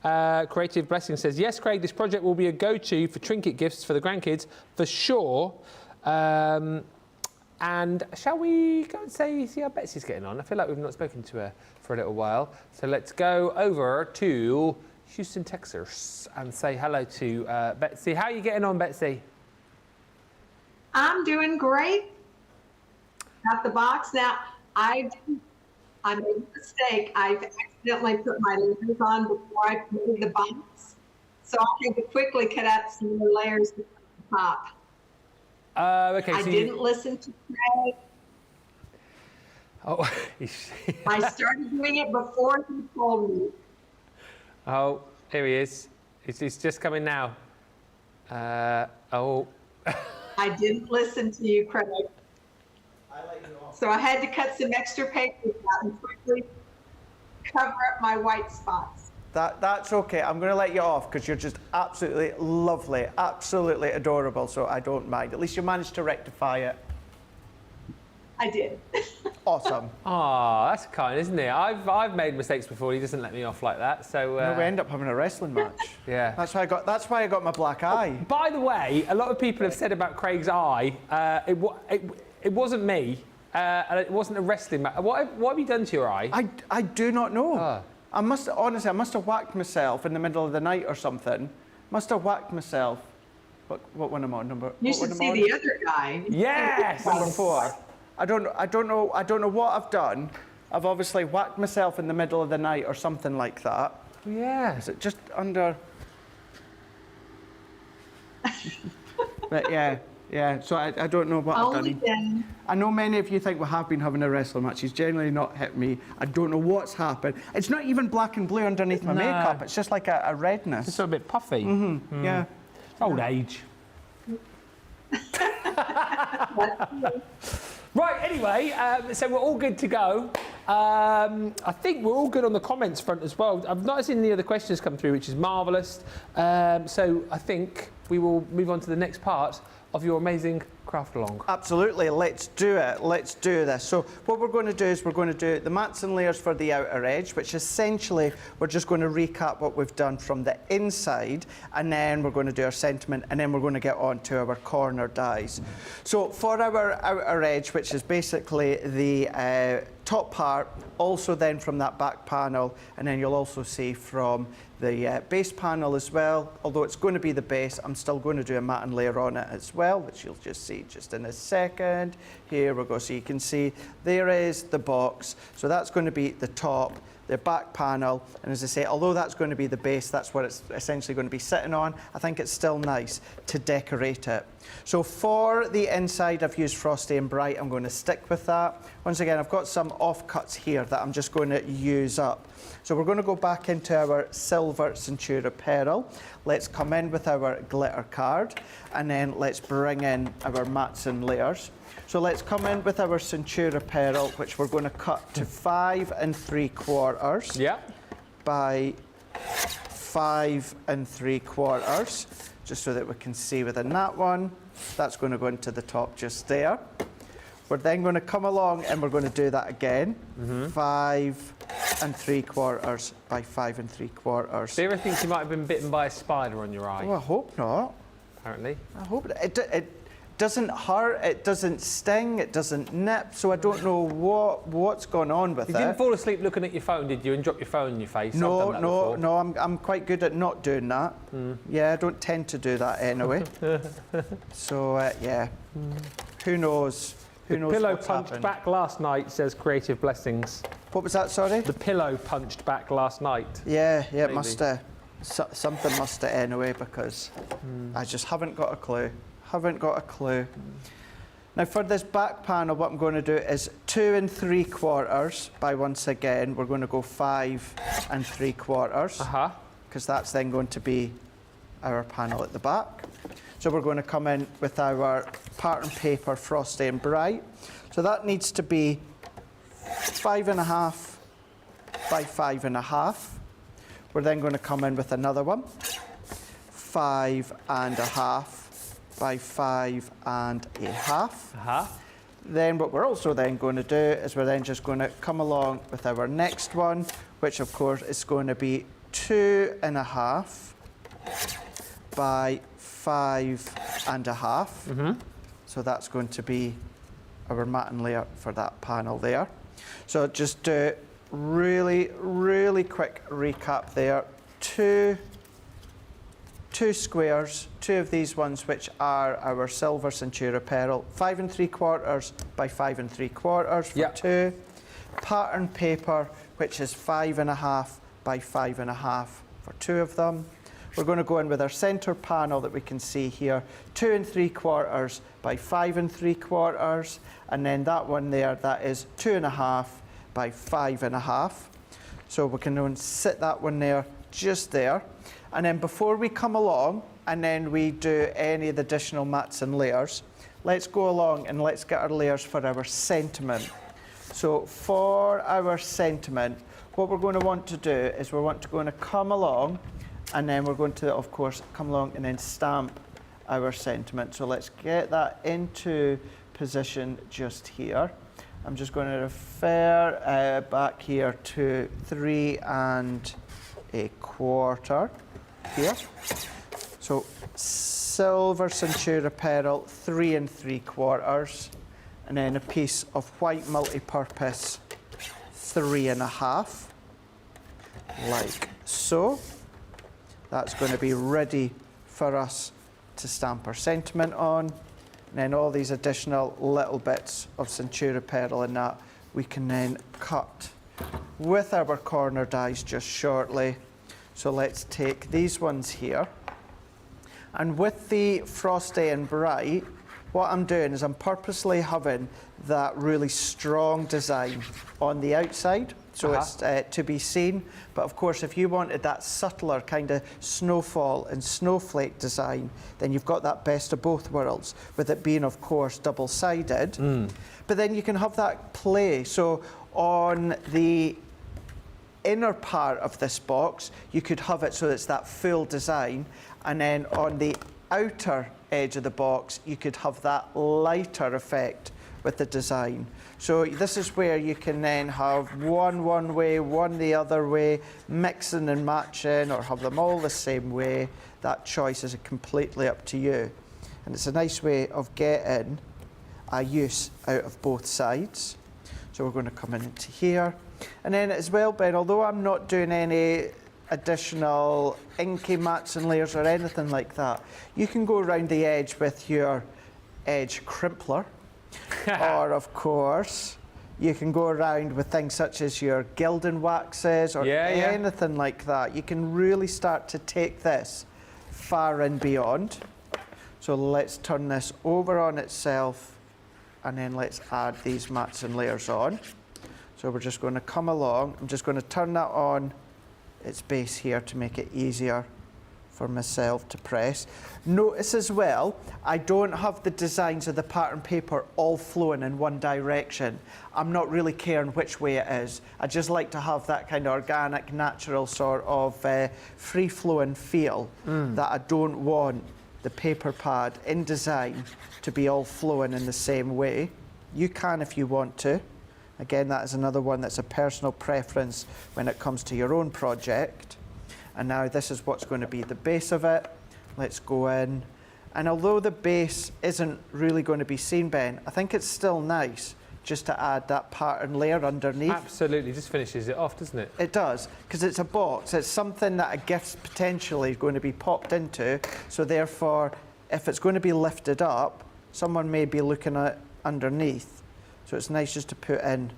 Creative Blessing says, yes, Craig, this project will be a go-to for trinket gifts for the grandkids, for sure. And shall we go and see how Betsy's getting on? I feel like we've not spoken to her for a little while. So let's go over to Houston, Texas and say hello to Betsy. How are you getting on, Betsy? I'm doing great. got the box. Now, I made a mistake. I accidentally put my layers on before I made the box. So I had to quickly cut out some more layers to the top. Okay. I didn't listen to Craig. Oh, I started doing it before he told me. Oh, here he is. He's just coming now. Oh. I didn't listen to you, Craig. So I had to cut some extra paper out and quickly cover up my white spots. That's okay. I'm going to let you off because you're just absolutely lovely, absolutely adorable, so I don't mind. At least you managed to rectify it. I did. Awesome. Oh, that's kind, isn't it? I've made mistakes before. He doesn't let me off like that. So No, we end up having a wrestling match. Yeah. That's why I got my black eye. By the way, a lot of people have said about Craig's eye, it wasn't me, and it wasn't a wrestling match. What have you done to your eye? I do not know. Oh. I must have whacked myself in the middle of the night or something. Must have whacked myself. What one am I on? You should see the other guy. Yes. Number 4. I don't know what I've done. I've obviously whacked myself in the middle of the night or something like that. Yeah. Is it just under? But yeah. So I don't know what I've done. Then. I know many of you think we have been having a wrestling match. He's generally not hit me. I don't know what's happened. It's not even black and blue underneath my makeup. It's just like a redness. It's a bit puffy. Mm-hmm. Yeah. Old age. Right, anyway, so we're all good to go. I think we're all good on the comments front as well. I've not seen any other questions come through, which is marvellous. So I think we will move on to the next part of your amazing craft along. Absolutely, let's do it. Let's do this. So what we're going to do is we're going to do the mats and layers for the outer edge, which essentially we're just going to recap what we've done from the inside, and then we're going to do our sentiment, and then we're going to get on to our corner dies. So for our outer edge, which is basically the top part, also then from that back panel, and then you'll also see from the base panel as well. Although it's going to be the base, I'm still going to do a mat and layer on it as well, which you'll just see just in a second. Here we go. So you can see there is the box. So that's going to be the top, the back panel, and as I say, although that's going to be the base, that's what it's essentially going to be sitting on. I think it's still nice to decorate it. So for the inside, I've used Frosty and Bright. I'm going to stick with that. Once again, I've got some offcuts here that I'm just going to use up. So we're going to go back into our silver Centura Pearl. Let's come in with our glitter card, and then let's bring in our mats and layers. So let's come in with our Centura Pearl, which we're going to cut to 5 3/4. Yeah. By 5 3/4, just so that we can see within that one. That's going to go into the top just there. We're then going to come along and we're going to do that again. 5 3/4 by 5 3/4. Sarah thinks you might have been bitten by a spider on your eye. Oh, I hope not. Apparently. I hope it doesn't hurt, it doesn't sting, it doesn't nip, so I don't know what's going on with it. You didn't fall asleep looking at your phone, did you, and drop your phone in your face? No, I'm quite good at not doing that. Yeah, I don't tend to do that anyway. So, yeah. Who knows? Who knows pillow what's punched happened. back last night, says Creative Blessings. What was that, sorry? The pillow punched back last night. Yeah, it Maybe. must have. Something must have anyway, because I just haven't got a clue. Now for this back panel, what I'm going to do is 2 3/4 by, once again, we're going to go 5 3/4. Because that's then going to be our panel at the back. So we're going to come in with our pattern paper Frosty and Bright. So that needs to be 5.5 by 5.5. We're then going to come in with another one, 5.5 by 5.5. Then what we're also then going to do is we're then just going to come along with our next one, which of course is going to be 2.5 by 5.5. So that's going to be our mat and layer for that panel there. So just do really quick recap there. 2 2 squares, 2 of these ones which are our silver Centura pearl, 5 3/4 by 5 3/4 for 2, pattern paper which is 5 1/2 by 5 1/2 for 2 of them. We're going to go in with our centre panel that we can see here, 2 3/4 by 5 3/4, and then that one there, that is 2 1/2 by 5 1/2. So we can sit that one there, just there. And then before we come along and then we do any of the additional mats and layers, let's go along and let's get our layers for our sentiment. So for our sentiment, what we're going to want to do is we're going to come along, and then we're going to, of course, come along and then stamp our sentiment. So let's get that into position just here. I'm just going to refer back here to 3 1/4 here. So silver Centura pearl, 3 3/4, and then a piece of white multi-purpose, 3 1/2, like so. That's going to be ready for us to stamp our sentiment on. And then all these additional little bits of Centura pearl in that we can then cut with our corner dies just shortly. So let's take these ones here. And with the Frosty and Bright, what I'm doing is I'm purposely having that really strong design on the outside. So it's to be seen. But of course, if you wanted that subtler kind of snowfall and snowflake design, then you've got that best of both worlds, with it being, of course, double-sided. But then you can have that play. So on the inner part of this box, you could have it so it's that full design. And then on the outer edge of the box, you could have that lighter effect with the design. So this is where you can then have one way, one the other way, mixing and matching, or have them all the same way. That choice is completely up to you. And it's a nice way of getting a use out of both sides. So we're going to come into here. And then as well, Ben, although I'm not doing any additional inky mats and layers or anything like that, you can go around the edge with your edge crimpler. Or, of course, you can go around with things such as your gilding waxes or anything like that. You can really start to take this far and beyond. So let's turn this over on itself, and then let's add these mats and layers on. So we're just going to come along. I'm just going to turn that on its base here to make it easier for myself to press. Notice as well, I don't have the designs of the pattern paper all flowing in one direction. I'm not really caring which way it is. I just like to have that kind of organic, natural sort of free-flowing feel that I don't want the paper pad in design to be all flowing in the same way. You can if you want to. Again, that is another one that's a personal preference when it comes to your own project. And now this is what's going to be the base of it. Let's go in. And although the base isn't really going to be seen, Ben, I think it's still nice just to add that pattern layer underneath. Absolutely, just finishes it off, doesn't it? It does, because it's a box. It's something that a gift potentially is going to be popped into. So therefore, if it's going to be lifted up, someone may be looking at underneath. So it's nice just to put in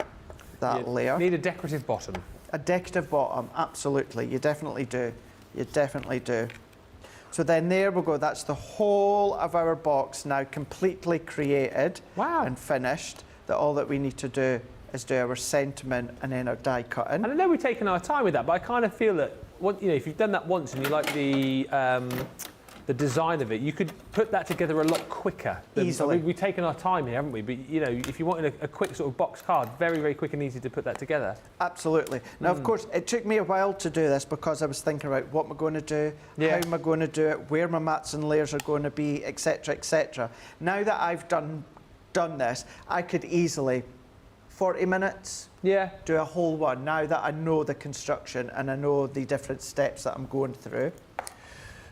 that layer. Need a decorative bottom. A decorative bottom, absolutely. You definitely do. You definitely do. So then there we go. That's the whole of our box now completely created and finished. That all that we need to do is do our sentiment and then our die cutting. And I know we've taken our time with that, but I kind of feel that if you've done that once and you like the design of it, you could put that together a lot quicker. Easily. We've taken our time here, haven't we? But if you wanted a quick sort of box card, very, very quick and easy to put that together. Absolutely. Now, of course, it took me a while to do this because I was thinking about what am I going to do, how am I going to do it, where my mats and layers are going to be, etc., etc. Now that I've done this, I could easily 40 minutes do a whole one. Now that I know the construction and I know the different steps that I'm going through.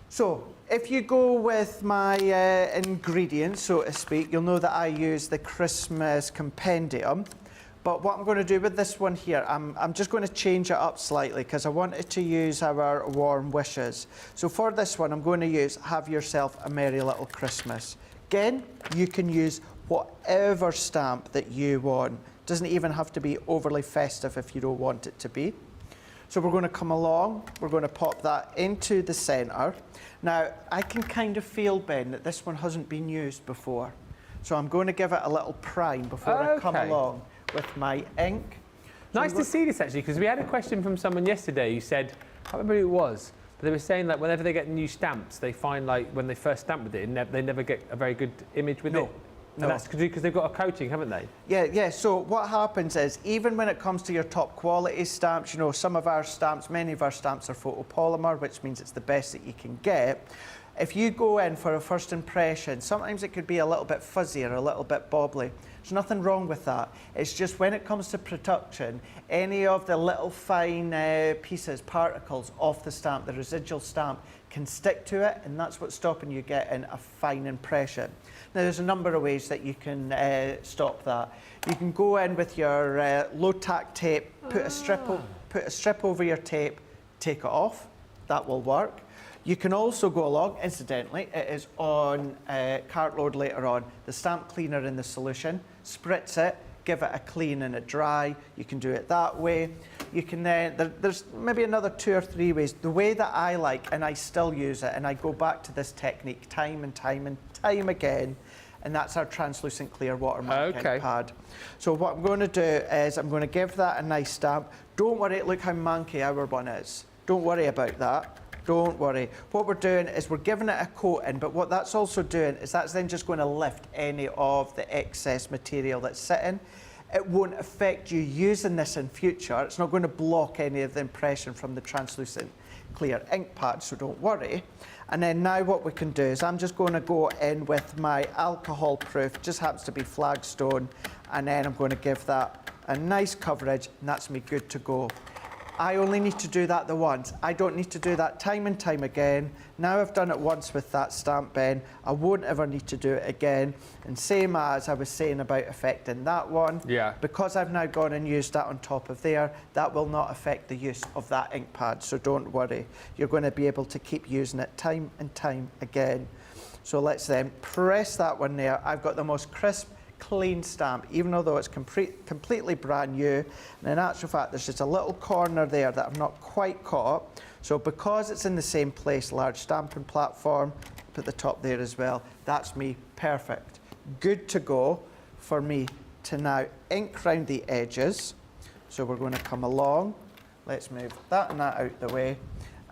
So if you go with my ingredients, so to speak, you'll know that I use the Christmas compendium, But what I'm going to do with this one here, I'm just going to change it up slightly because I wanted to use our warm wishes. So for this one, I'm going to use Have Yourself a Merry Little Christmas. Again, you can use whatever stamp that you want. Doesn't even have to be overly festive if you don't want it to be. So we're going to come along, we're going to pop that into the centre. Now, I can kind of feel, Ben, that this one hasn't been used before. So I'm going to give it a little prime before I come along with my ink. Nice to see this, actually, because we had a question from someone yesterday who said, I can't remember who it was, but they were saying that whenever they get new stamps, they find, like, when they first stamp with it, they never get a very good image with it. And that's because they've got a coating, haven't they? Yeah. So what happens is, even when it comes to your top quality stamps, you know, some of our stamps, many of our stamps are photopolymer, which means it's the best that you can get. If you go in for a first impression, sometimes it could be a little bit fuzzy or a little bit bobbly. There's nothing wrong with that. It's just when it comes to production, any of the little fine pieces, particles off the stamp, the residual stamp, can stick to it, and that's what's stopping you getting a fine impression. Now, there's a number of ways that you can stop that. You can go in with your low tack tape, put a strip over your tape, take it off. That will work. You can also go along, incidentally, it is on cartload later on, the stamp cleaner in the solution, spritz it, give it a clean and a dry. You can do it that way. You can then, there's maybe another 2 or 3 ways. The way that I like, and I still use it, and I go back to this technique time and time again, and that's our translucent clear watermark ink pad. So what I'm going to do is I'm going to give that a nice stamp. Don't worry, look how manky our one is. Don't worry about that. Don't worry. What we're doing is we're giving it a coating, but what that's also doing is that's then just going to lift any of the excess material that's sitting. It won't affect you using this in future. It's not going to block any of the impression from the translucent clear ink pad, so don't worry. And then now what we can do is I'm just going to go in with my alcohol proof, just happens to be Flagstone, and then I'm going to give that a nice coverage, and that's me good to go. I only need to do that the once. I don't need to do that time and time again. Now I've done it once with that stamp, Ben, I won't ever need to do it again. And same as I was saying about affecting that one, because I've now gone and used that on top of there, that will not affect the use of that ink pad, so don't worry. You're going to be able to keep using it time and time again. So let's then press that one there. I've got the most crisp, clean stamp, even though it's completely brand new. And in actual fact, there's just a little corner there that I've not quite caught. So because it's in the same place, large stamping platform, put the top there as well. That's me, perfect. Good to go for me to now ink round the edges. So we're going to come along. Let's move that and that out the way.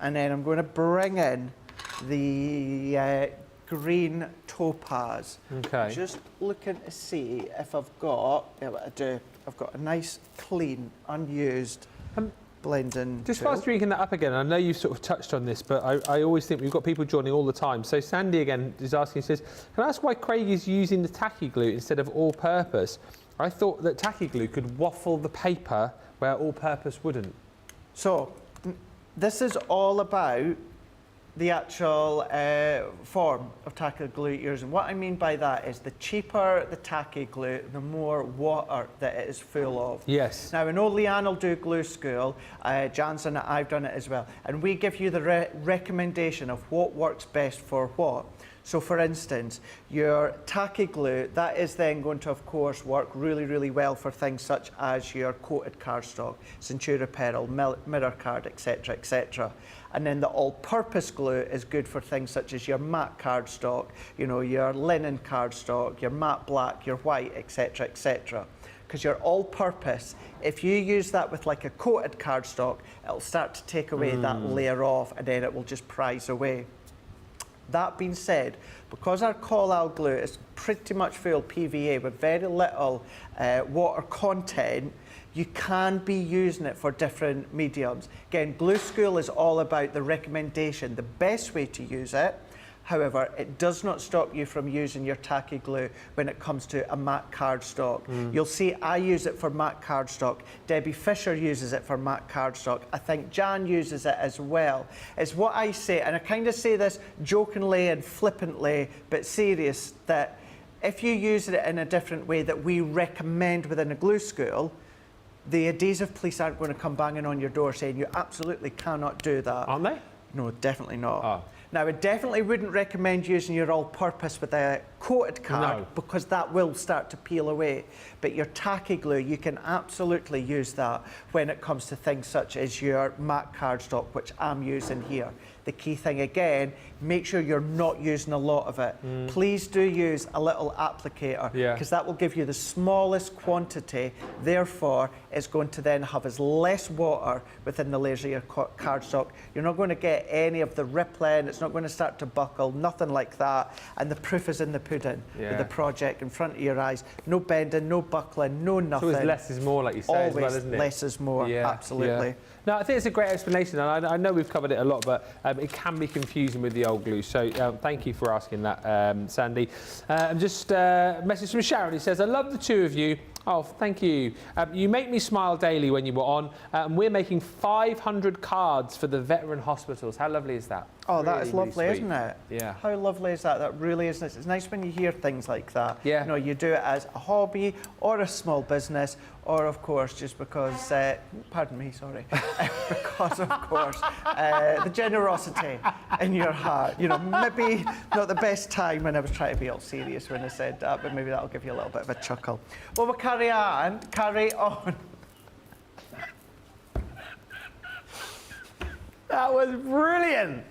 And then I'm going to bring in the green topaz. Okay. Just looking to see if I've got, what I do, I've got a nice, clean, unused blending Just tool. whilst drinking that up again, I know you've sort of touched on this, but I always think we've got people joining all the time. So Sandy again is asking, says, can I ask why Craig is using the tacky glue instead of all-purpose? I thought that tacky glue could waffle the paper where all-purpose wouldn't. So, this is all about the actual form of tacky glue you're using. What I mean by that is the cheaper the tacky glue, the more water that it is full of. Yes. Now, I know Leanne will do glue school, Jan's done it, I've done it as well, and we give you the recommendation of what works best for what. So for instance, your tacky glue, that is then going to, of course, work really, really well for things such as your coated cardstock, Centura Pearl, mirror card, etc., etc. And then the all-purpose glue is good for things such as your matte cardstock, you know, your linen cardstock, your matte black, your white, etc., etc. Because your all-purpose, if you use that with like a coated cardstock, it'll start to take away that layer off, and then it will just prise away. That being said, because our Collal glue is pretty much full PVA with very little water content, you can be using it for different mediums. Again, Glue School is all about the recommendation, the best way to use it. However, it does not stop you from using your tacky glue when it comes to a matte cardstock. You'll see I use it for matte cardstock. Debbie Fisher uses it for matte cardstock. I think Jan uses it as well. It's what I say, and I kind of say this jokingly and flippantly, but serious, that if you use it in a different way that we recommend within a glue school, the adhesive police aren't going to come banging on your door saying you absolutely cannot do that. Aren't they? No, definitely not. Oh. Now, I definitely wouldn't recommend using your all-purpose with a coated card because that will start to peel away. But your tacky glue, you can absolutely use that when it comes to things such as your matte cardstock, which I'm using here. The key thing again, make sure you're not using a lot of it. Please do use a little applicator because that will give you the smallest quantity. Therefore, it's going to then have as less water within the layers of your cardstock. You're not going to get any of the rippling. It's not going to start to buckle, nothing like that. And the proof is in the pudding with the project in front of your eyes. No bending, no buckling, no nothing. So it's less is more, like you say, always as well, isn't it? Less is more, absolutely. Yeah. No, I think it's a great explanation, and I know we've covered it a lot, but it can be confusing with the old glue. So thank you for asking that, Sandy. Just a message from Sharon. He says, I love the two of you. Oh, thank you. You make me smile daily when you were on. We're making 500 cards for the veteran hospitals. How lovely is that? Oh, that is lovely, really isn't it? Yeah. How lovely is that? That really is nice. It's nice when you hear things like that. Yeah. You know, you do it as a hobby or a small business, or of course, just because, pardon me, sorry, because of course, the generosity in your heart. You know, maybe not the best time when I was trying to be all serious when I said that, but maybe that'll give you a little bit of a chuckle. Well, we'll carry on. That was brilliant.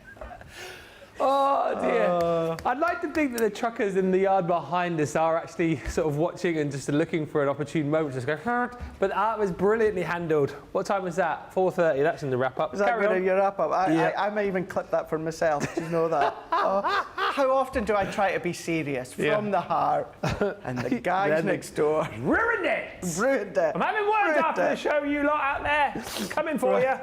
Oh dear. I'd like to think that the truckers in the yard behind us are actually sort of watching and just looking for an opportune moment to just go, but that was brilliantly handled. What time was that? 4:30, that's in the wrap-up. Is that good in your wrap-up? I might even clip that for myself, do you know that? How often do I try to be serious from the heart and the guys next door ruined it! Ruined it. I'm having words after the show, you lot out there. I'm coming for you.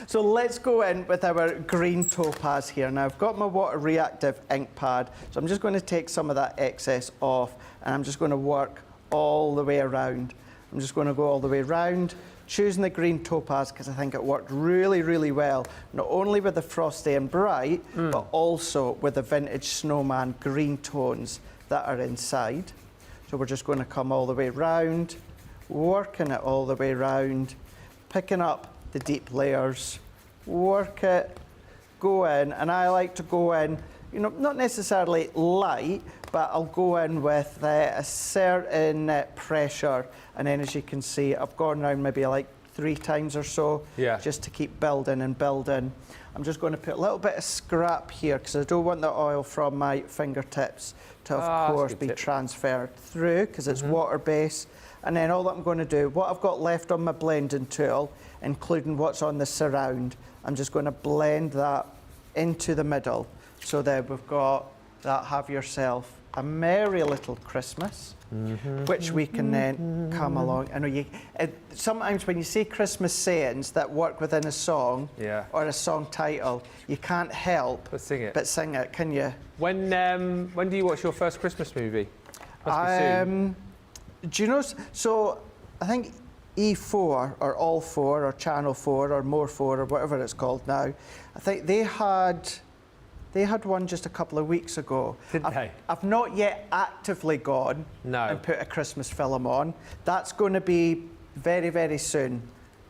So let's go in with our green topaz here. Now I've got my water reactive ink pad, so I'm just going to take some of that excess off and I'm just going to work all the way around. I'm just going to go all the way around, choosing the green topaz because I think it worked really, really well, not only with the frosty and bright, but also with the vintage snowman green tones that are inside. So we're just going to come all the way round, working it all the way round, picking up the deep layers, work it, go in, and I like to go in, you know, not necessarily light, but I'll go in with a certain pressure, and then as you can see, I've gone around maybe like 3 times or so, just to keep building and building. I'm just going to put a little bit of scrap here because I don't want the oil from my fingertips to, of course, be transferred through because it's water-based. And then all that I'm going to do, what I've got left on my blending tool, including what's on the surround, I'm just going to blend that into the middle. So there we've got that Have Yourself a Merry Little Christmas, which we can then come along. I know sometimes when you see Christmas sayings that work within a song or a song title, you can't help but sing it, can you? When do you watch your first Christmas movie? Must be soon. Do you know, so I think E4 or All 4 or Channel 4 or More 4 or whatever it's called now, I think they had one just a couple of weeks ago. Didn't they? I've not yet actively gone and put a Christmas film on. That's going to be very, very soon,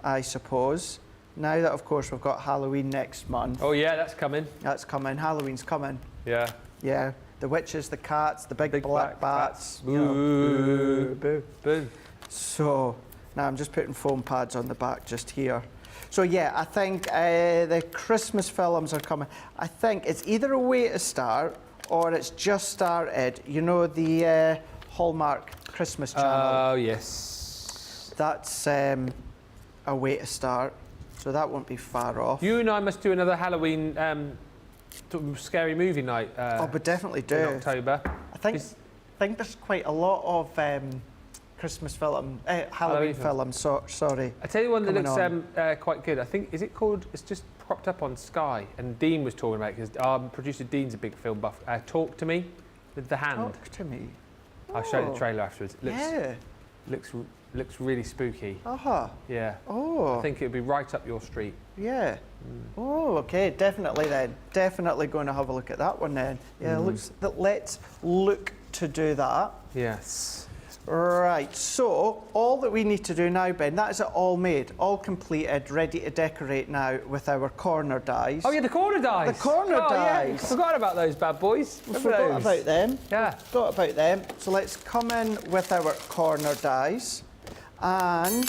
I suppose. Now that, of course, we've got Halloween next month. Oh yeah, that's coming. That's coming. Halloween's coming. Yeah. Yeah. The witches, the cats, the big black bats. Boo. You know, boo. Boo. So now I'm just putting foam pads on the back just here. So yeah, I think the Christmas films are coming. I think it's either a way to start or it's just started. You know, the Hallmark Christmas channel. Oh yes. That's a way to start. So that won't be far off. You and I must do another Halloween scary movie night. Oh, but definitely do. In October. I think there's quite a lot of Christmas film, Halloween films. Sorry. I tell you one that looks quite good. I think it's just propped up on Sky, and Dean was talking about it because producer Dean's a big film buff. Talk to Me with the hand. Talk to Me. I'll show you the trailer afterwards. It looks Looks really spooky. Uh-huh. Yeah. Oh. I think it would be right up your street. Yeah. Oh, okay, definitely then. Definitely going to have a look at that one then. Yeah, let's look to do that. Yes. Right, so all that we need to do now, Ben, that is it all made, all completed, ready to decorate now with our corner dies. Oh yeah, the corner dies. The corner dies. Yeah. Forgot about those bad boys. We forgot about them. Yeah. Forgot about them. So let's come in with our corner dies, and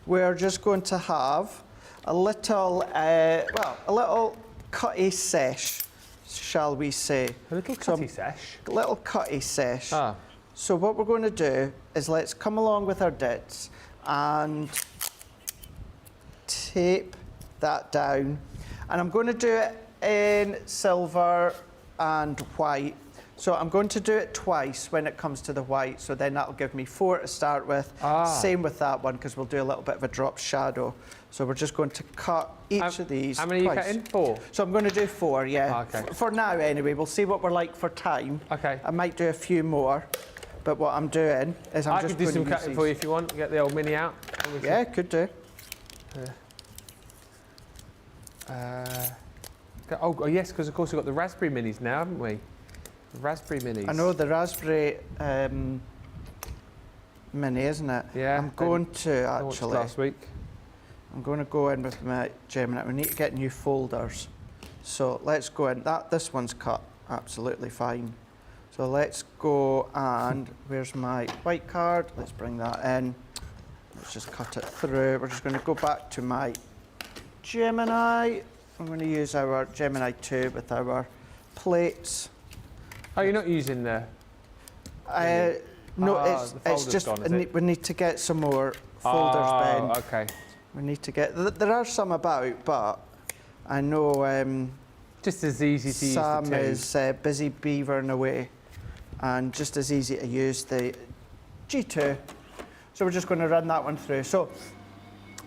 we're just going to have a little, a little cutty sesh, shall we say? A little cutty sesh. A little cutty sesh. Ah. So what we're going to do is let's come along with our dits and tape that down. And I'm going to do it in silver and white. So I'm going to do it twice when it comes to the white, so then that'll give me 4 to start with. Same with that one, because we'll do a little bit of a drop shadow. So we're just going to cut each of these How many twice. are you cutting? 4? So I'm going to do 4, yeah. Okay. For now anyway, we'll see what we're like for time. Okay. I might do a few more. But what I'm doing is I just could do going some to use cutting for you if you want. Get the old mini out. Yeah, could do. Oh yes, because of course we've got the raspberry minis now, haven't we? The raspberry minis. I know the raspberry mini, isn't it? Yeah. I'm going to actually. Last week. I'm going to go in with my Gemini. We need to get new folders. So let's go in. This one's cut absolutely fine. So let's go and where's my white card? Let's bring that in. Let's just cut it through. We're just going to go back to my Gemini. I'm going to use our Gemini 2 with our plates. Oh, you're not using the... No, it's just gone, is it? we need to get some more folders, Ben. Oh, okay. We need to get... There are some about, but I know just as easy to Sam use the is busy beavering away, and just as easy to use the G2. So we're just going to run that one through. So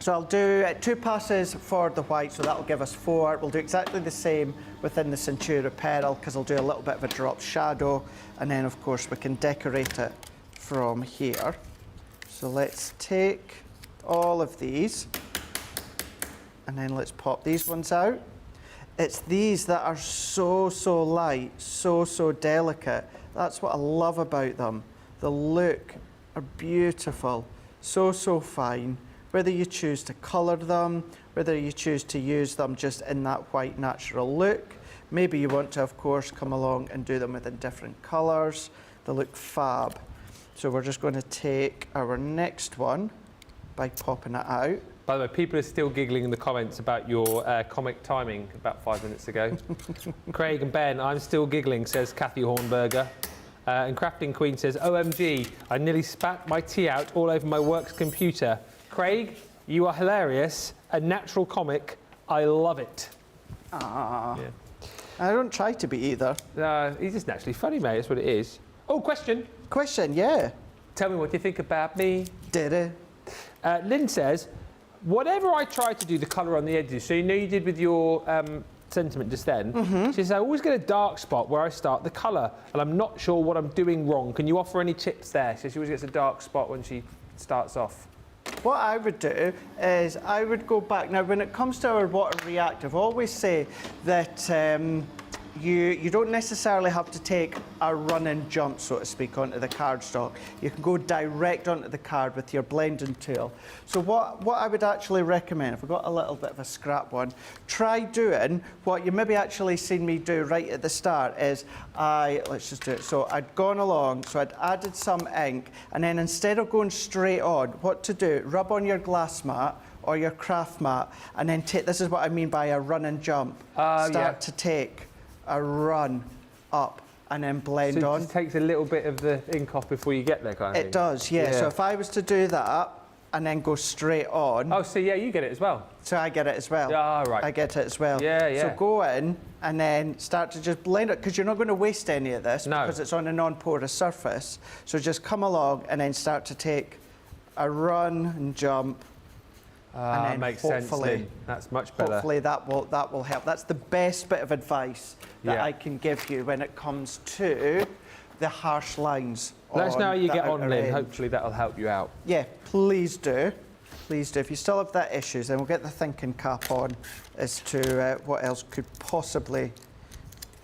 I'll do 2 passes for the white, so that'll give us 4. We'll do exactly the same within the Centura Pearl, because I'll do a little bit of a drop shadow, and then of course we can decorate it from here. So let's take all of these, and then let's pop these ones out. It's these that are so light, so delicate. That's what I love about them. The look are beautiful, so fine. Whether you choose to colour them, whether you choose to use them just in that white natural look. Maybe you want to, of course, come along and do them within different colours. They look fab. So we're just going to take our next one by popping it out. By the way, people are still giggling in the comments about your comic timing about 5 minutes ago. Craig and Ben, I'm still giggling, says Kathy Hornberger. And Crafting Queen says, OMG, I nearly spat my tea out all over my work's computer. Craig, you are hilarious. A natural comic. I love it. Ah. Yeah. I don't try to be either. He's just naturally funny, mate. That's what it is. Oh, question. Question, yeah. Tell me what you think about me. Did it? Lynn says, whatever I try to do the colour on the edges, so you know you did with your sentiment just then, she says, I always get a dark spot where I start the colour, and I'm not sure what I'm doing wrong. Can you offer any tips there? She says she always gets a dark spot when she starts off. What I would do is I would go back. Now, when it comes to our water reactive, I always say that you don't necessarily have to take a run and jump, so to speak, onto the cardstock. You can go direct onto the card with your blending tool. So what I would actually recommend, if we've got a little bit of a scrap one, try doing what you maybe actually seen me do right at the start is let's just do it. So I'd gone along, so I'd added some ink, and then instead of going straight on, what to do, rub on your glass mat or your craft mat, and then take, this is what I mean by a run and jump. Start to take a run up and then blend on. So it just takes a little bit of the ink off before you get there, kind of thing? It does, yeah. So if I was to do that and then go straight on... Oh, so yeah, you get it as well? So I get it as well. Ah, right. I get it as well. Yeah. So go in and then start to just blend it, because you're not going to waste any of this because it's on a non-porous surface. So just come along and then start to take a run and jump. And then makes hopefully, sense, Lynn. That's much better. Hopefully that will help. That's the best bit of advice that I can give you when it comes to the harsh lines Let us know how you that get on, outer Lynn. end. Hopefully that'll help you out. Yeah, please do. Please do. If you still have that issues, then we'll get the thinking cap on as to what else could possibly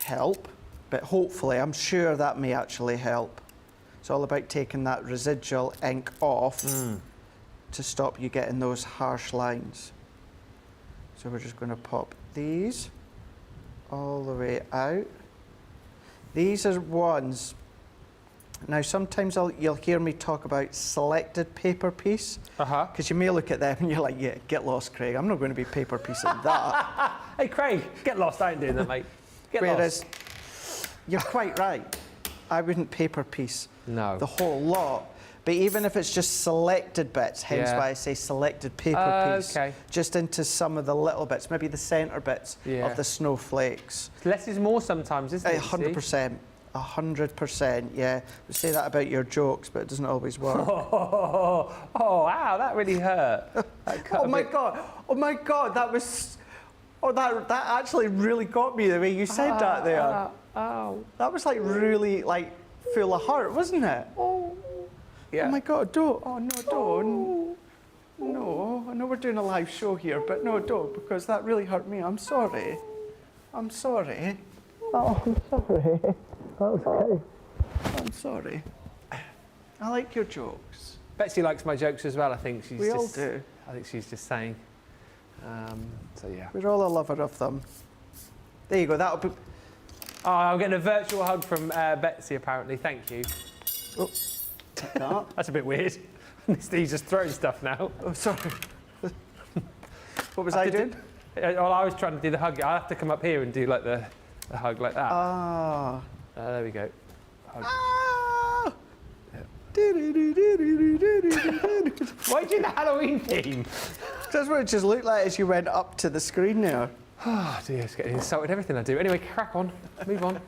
help. But hopefully, I'm sure that may actually help. It's all about taking that residual ink off to stop you getting those harsh lines. So we're just going to pop these all the way out. These are ones. Now, sometimes you'll hear me talk about selected paper piece. Because you may look at them and you're like, yeah, get lost, Craig. I'm not going to be paper piecing that. Hey, Craig, get lost. I ain't doing that, mate. Get Whereas, lost. you're quite right. I wouldn't paper piece the whole lot. But even if it's just selected bits, hence why I say selected paper piece, just into some of the little bits, maybe the centre bits of the snowflakes. Less is more sometimes, isn't it? 100%. 100%, yeah. We say that about your jokes, but it doesn't always work. Oh, wow, that really hurt. Oh my God, that was... Oh, that actually really got me the way you said that there. That was like really like full of heart, wasn't it? Yeah. Oh my God, don't. Oh, no, don't. No, I know we're doing a live show here, but no, don't, because that really hurt me. I'm sorry. I'm sorry. Oh, I'm sorry. That's okay. I'm sorry. I like your jokes. Betsy likes my jokes as well, I think. We all do. I think she's just saying. So, yeah. We're all a lover of them. There you go, that'll be... Oh, I'm getting a virtual hug from Betsy, apparently. Thank you. Oh, take that. That's a bit weird. He's just throwing stuff now. Oh, sorry. What was I doing? Well, I was trying to do the hug. I'll have to come up here and do like the hug like that. Ah. There we go. Hug. Ah. Why do you do the Halloween theme? That's what it just looked like as you went up to the screen there. Oh dear, it's getting insulted everything I do. Anyway, crack on. Move on.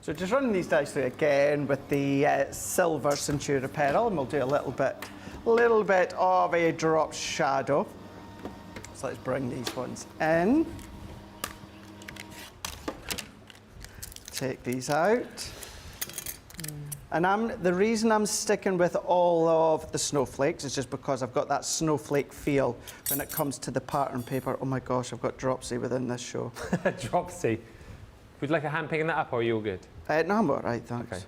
So just running these dice through again with the silver Centura pearl, and we'll do a little bit of a drop shadow. So let's bring these ones in. Take these out. And the reason I'm sticking with all of the snowflakes is just because I've got that snowflake feel when it comes to the pattern paper. Oh my gosh, I've got dropsy within this show. Dropsy. Would you like a hand picking that up, or are you all good? No, I'm all right, thanks.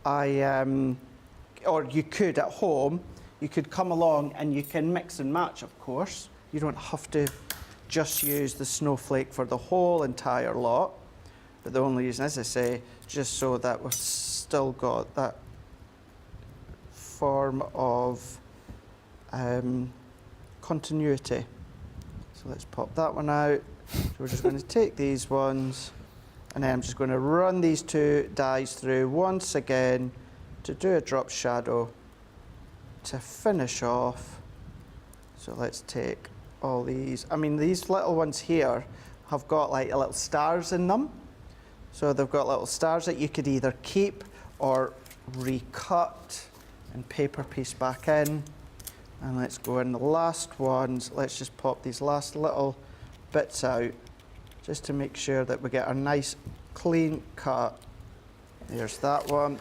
Okay. Or you could at home, you could come along and you can mix and match, of course. You don't have to just use the snowflake for the whole entire lot. But the only reason, as I say, just so that we've still got that form of continuity. So let's pop that one out. So we're just going to take these ones, and then I'm just going to run these two dies through once again to do a drop shadow to finish off. So let's take all these. I mean, these little ones here have got like little stars in them. So they've got little stars that you could either keep or recut and paper piece back in. And let's go in the last ones. Let's just pop these last little bits out just to make sure that we get a nice clean cut. There's that one.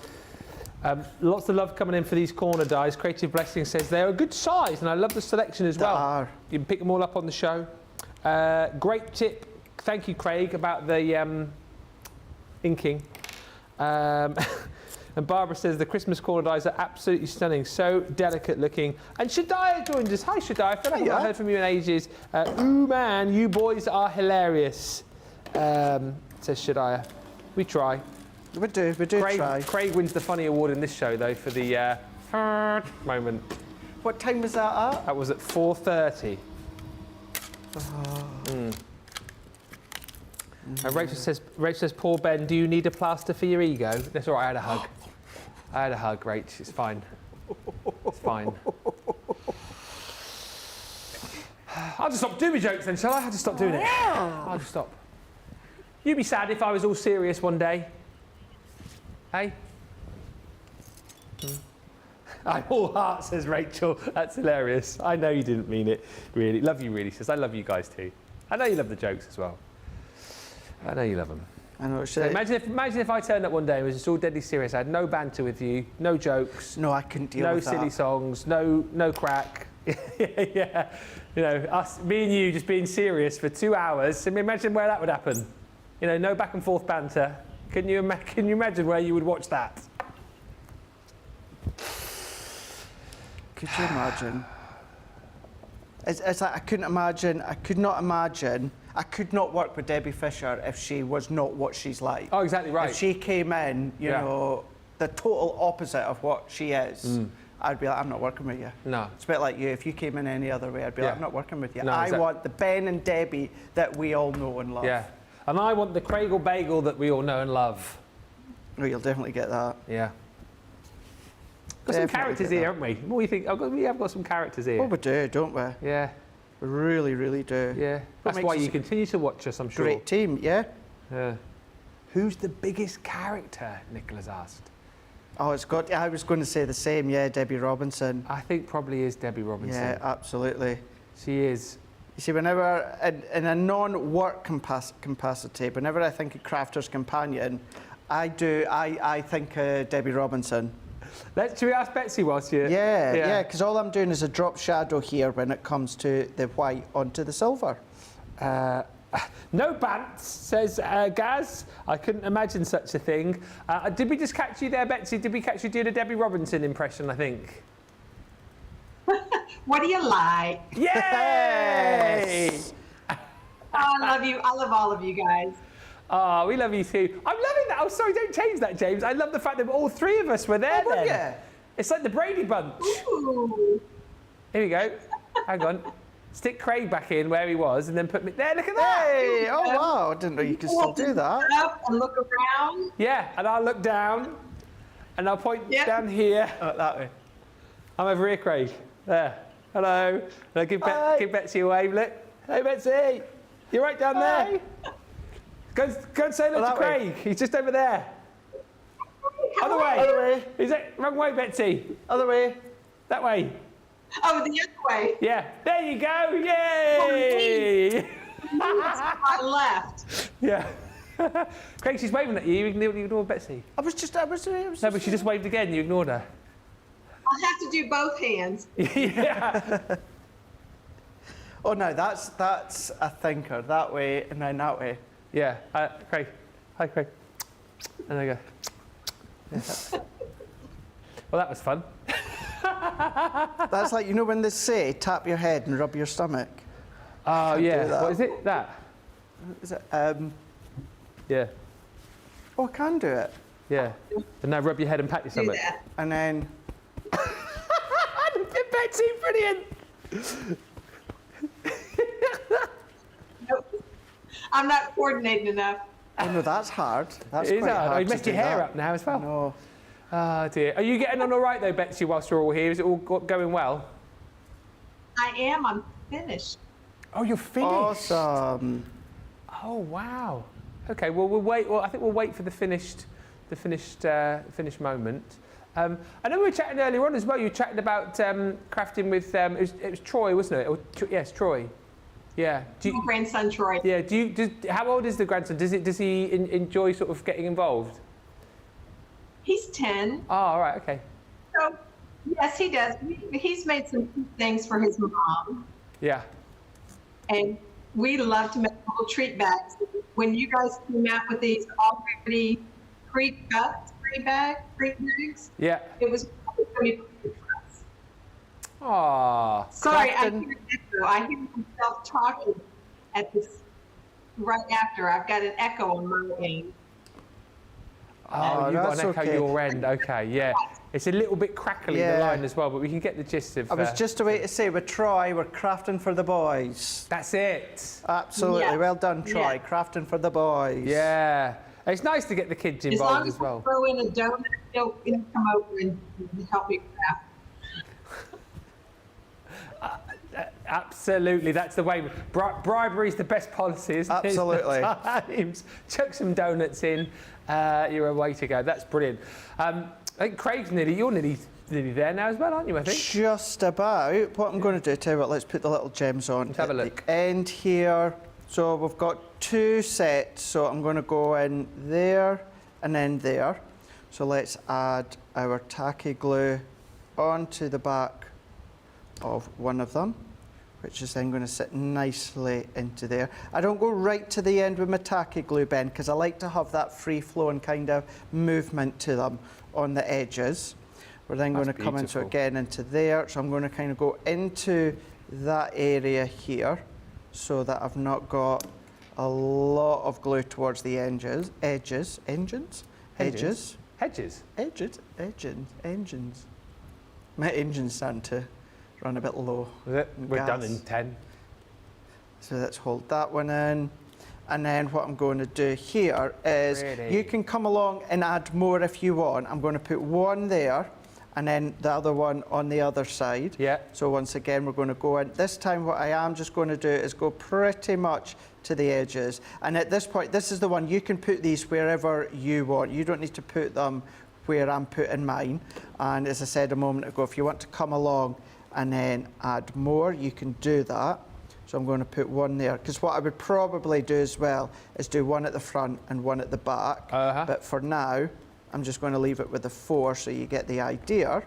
Lots of love coming in for these corner dies. Creative Blessing says they're a good size, and I love the selection as well. Are. You can pick them all up on the show. Great tip. Thank you, Craig, about the inking. And Barbara says the Christmas corner dies are absolutely stunning, so delicate looking. And Shadiah joined us. Hi, Shadiah. I feel like I've not heard from you in ages. Ooh, man, you boys are hilarious, says Shadiah. We try. We do try. Craig wins the funny award in this show, though, for the moment. What time was that at? That was at 4:30. And Rachel says, poor Ben, do you need a plaster for your ego? That's all right, I had a hug. I had a hug, Rach, it's fine. It's fine. I'll just stop doing my jokes then, shall I? I'll just stop doing it. I'll just stop. You'd be sad if I was all serious one day. Hey? I'm all heart, says Rachel. That's hilarious. I know you didn't mean it, really. Love you, really, says. I love you guys too. I know you love the jokes as well. I know you love them. I know. So imagine if I turned up one day and was just all deadly serious. I had no banter with you, no jokes. No, I couldn't deal with that. No silly songs, no crack. Yeah, you know, me and you just being serious for 2 hours. I mean, imagine where that would happen. You know, no back and forth banter. Can you imagine where you would watch that? Could you imagine? It's like I could not imagine. I could not work with Debbie Fisher if she was not what she's like. Oh, exactly right. If she came in, you know, the total opposite of what she is, I'd be like, I'm not working with you. No. It's a bit like you. If you came in any other way, I'd be like, I'm not working with you. No, I want the Ben and Debbie that we all know and love. Yeah. And I want the Craig Bagel that we all know and love. Oh, you'll definitely get that. Yeah. Got some characters here, haven't we? What do you think? We have got some characters here. Oh, we do, don't we? Yeah. We really, really do. Yeah. That's why you continue to watch us, I'm sure. Great team, yeah. Yeah. Who's the biggest character? Nicola's asked. Oh, I was going to say the same, yeah, Debbie Robinson. I think probably is Debbie Robinson. Yeah, absolutely. She is. You see, whenever, in a non-work capacity, whenever I think of Crafter's Companion, I think Debbie Robinson. Should we ask Betsy whilst you... Yeah, because all I'm doing is a drop shadow here when it comes to the white onto the silver. No bants, says Gaz. I couldn't imagine such a thing. Did we just catch you there, Betsy? Did we catch you doing a Debbie Robinson impression, I think? What do you like? Yay! I love you. I love all of you guys. Oh, we love you too. I'm loving that. Oh, sorry, don't change that, James. I love the fact that all three of us were there then. Yeah. It's like the Brady Bunch. Ooh. Here we go. Hang on. Stick Craig back in where he was and then put me... There, look at that. Hey! Oh, wow. I didn't know you could still do that. Up and look around. Yeah, and I'll look down and I'll point down here. Oh, that way. I'm over here, Craig. There. Hello. And I'll give Betsy a wave. Look. Hey, Betsy. You're right down there. Go and say hello to Craig. He's just over there. Other way. Other way. Is it wrong way, Betsy? Other way. That way. Oh, the other way. Yeah. There you go. Yay! I left. Yeah. Craig, she's waving at you. You ignore Betsy. I was just. No, but she just waved again. You ignored her. I'll have to do both hands. Yeah. Oh no, that's a thinker. That way and then that way. Yeah. Craig. Hi, Craig. And there you go. Yeah, well, that was fun. That's like, you know when they say tap your head and rub your stomach? Oh, yeah. What is it? That? Is it? Yeah. Oh, I can do it. Yeah. And now rub your head and pat your stomach. And then... Betsy, brilliant! Nope. I'm not coordinated enough. Oh, no, that's hard. That's It is quite hard. hard You messed your hair up now as well. No. Oh, dear. Are you getting on all right, though, Betsy, whilst we're all here? Is it all going well? I am. I'm finished. Oh, you're finished? Awesome. Oh, wow. OK, well, we'll wait. Well, I think we'll wait for the finished moment. I know we were chatting earlier on as well. You were chatting about crafting with, it was Troy, wasn't it? Or, yes, Troy. Yeah. My grandson, Troy. Yeah. How old is the grandson? Does he enjoy sort of getting involved? He's 10. Oh, all right. Okay. So, yes, he does. He's made some things for his mom. Yeah. And we love to make little treat bags. When you guys came out with these already pre-cut treat bags, yeah, it was really perfect for us. Aww. Sorry, I hear myself talking at this right after. I've got an echo on my end. Oh, you've got an echo your end. Okay, yeah. It's a little bit crackly in the line as well, but we can get the gist of... I was just about to say, with Troy, we're crafting for the boys. That's it. Absolutely. Yeah. Well done, Troy. Yeah. crafting for the boys. Yeah. It's nice to get the kids involved as well. As long as you throw in a donut, he'll come over and help you craft. Absolutely, that's the way. Bribery's the best policy, isn't it? Absolutely. Times. Chuck some donuts in, you're away to go. That's brilliant. I think Craig's you're nearly there now as well, aren't you, I think? Just about. What I'm going to do, tell you what, let's put the little gems on. Let's have a look. At the end here. So we've got 2 sets, so I'm going to go in there and then there. So let's add our tacky glue onto the back of one of them, which is then going to sit nicely into there. I don't go right to the end with my tacky glue, Ben, because I like to have that free-flowing kind of movement to them on the edges. We're then going to come into again into there. So I'm going to kind of go into that area here so that I've not got a lot of glue towards the edges. Edges. My engine's starting to run a bit low. Is it? We're done in 10. So let's hold that one in. And then what I'm going to do here is you can come along and add more if you want. I'm going to put one there and then the other one on the other side. Yeah. So once again, we're going to go in. This time what I am just going to do is go pretty much to the edges. And at this point, this is the one, you can put these wherever you want. You don't need to put them where I'm putting mine. And as I said a moment ago, if you want to come along and then add more, you can do that. So I'm going to put one there, because what I would probably do as well is do one at the front and one at the back. But for now, I'm just going to leave it with the 4 so you get the idea.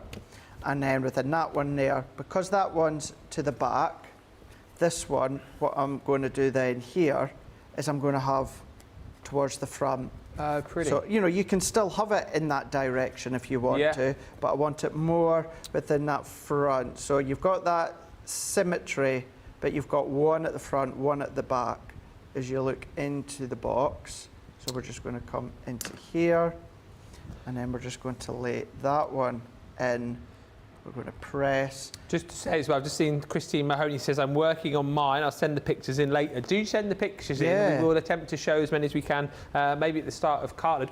And then within that one there, because that one's to the back, this one, what I'm going to do then here is I'm going to have towards the front. Pretty. So, you know, you can still have it in that direction if you want to, but I want it more within that front. So you've got that symmetry, but you've got one at the front, one at the back as you look into the box. So we're just going to come into here, and then we're just going to lay that one in. We're going to press. Just to say as well, I've just seen Christine Mahoney says, I'm working on mine. I'll send the pictures in later. Do send the pictures in. We will attempt to show as many as we can, maybe at the start of Cartland.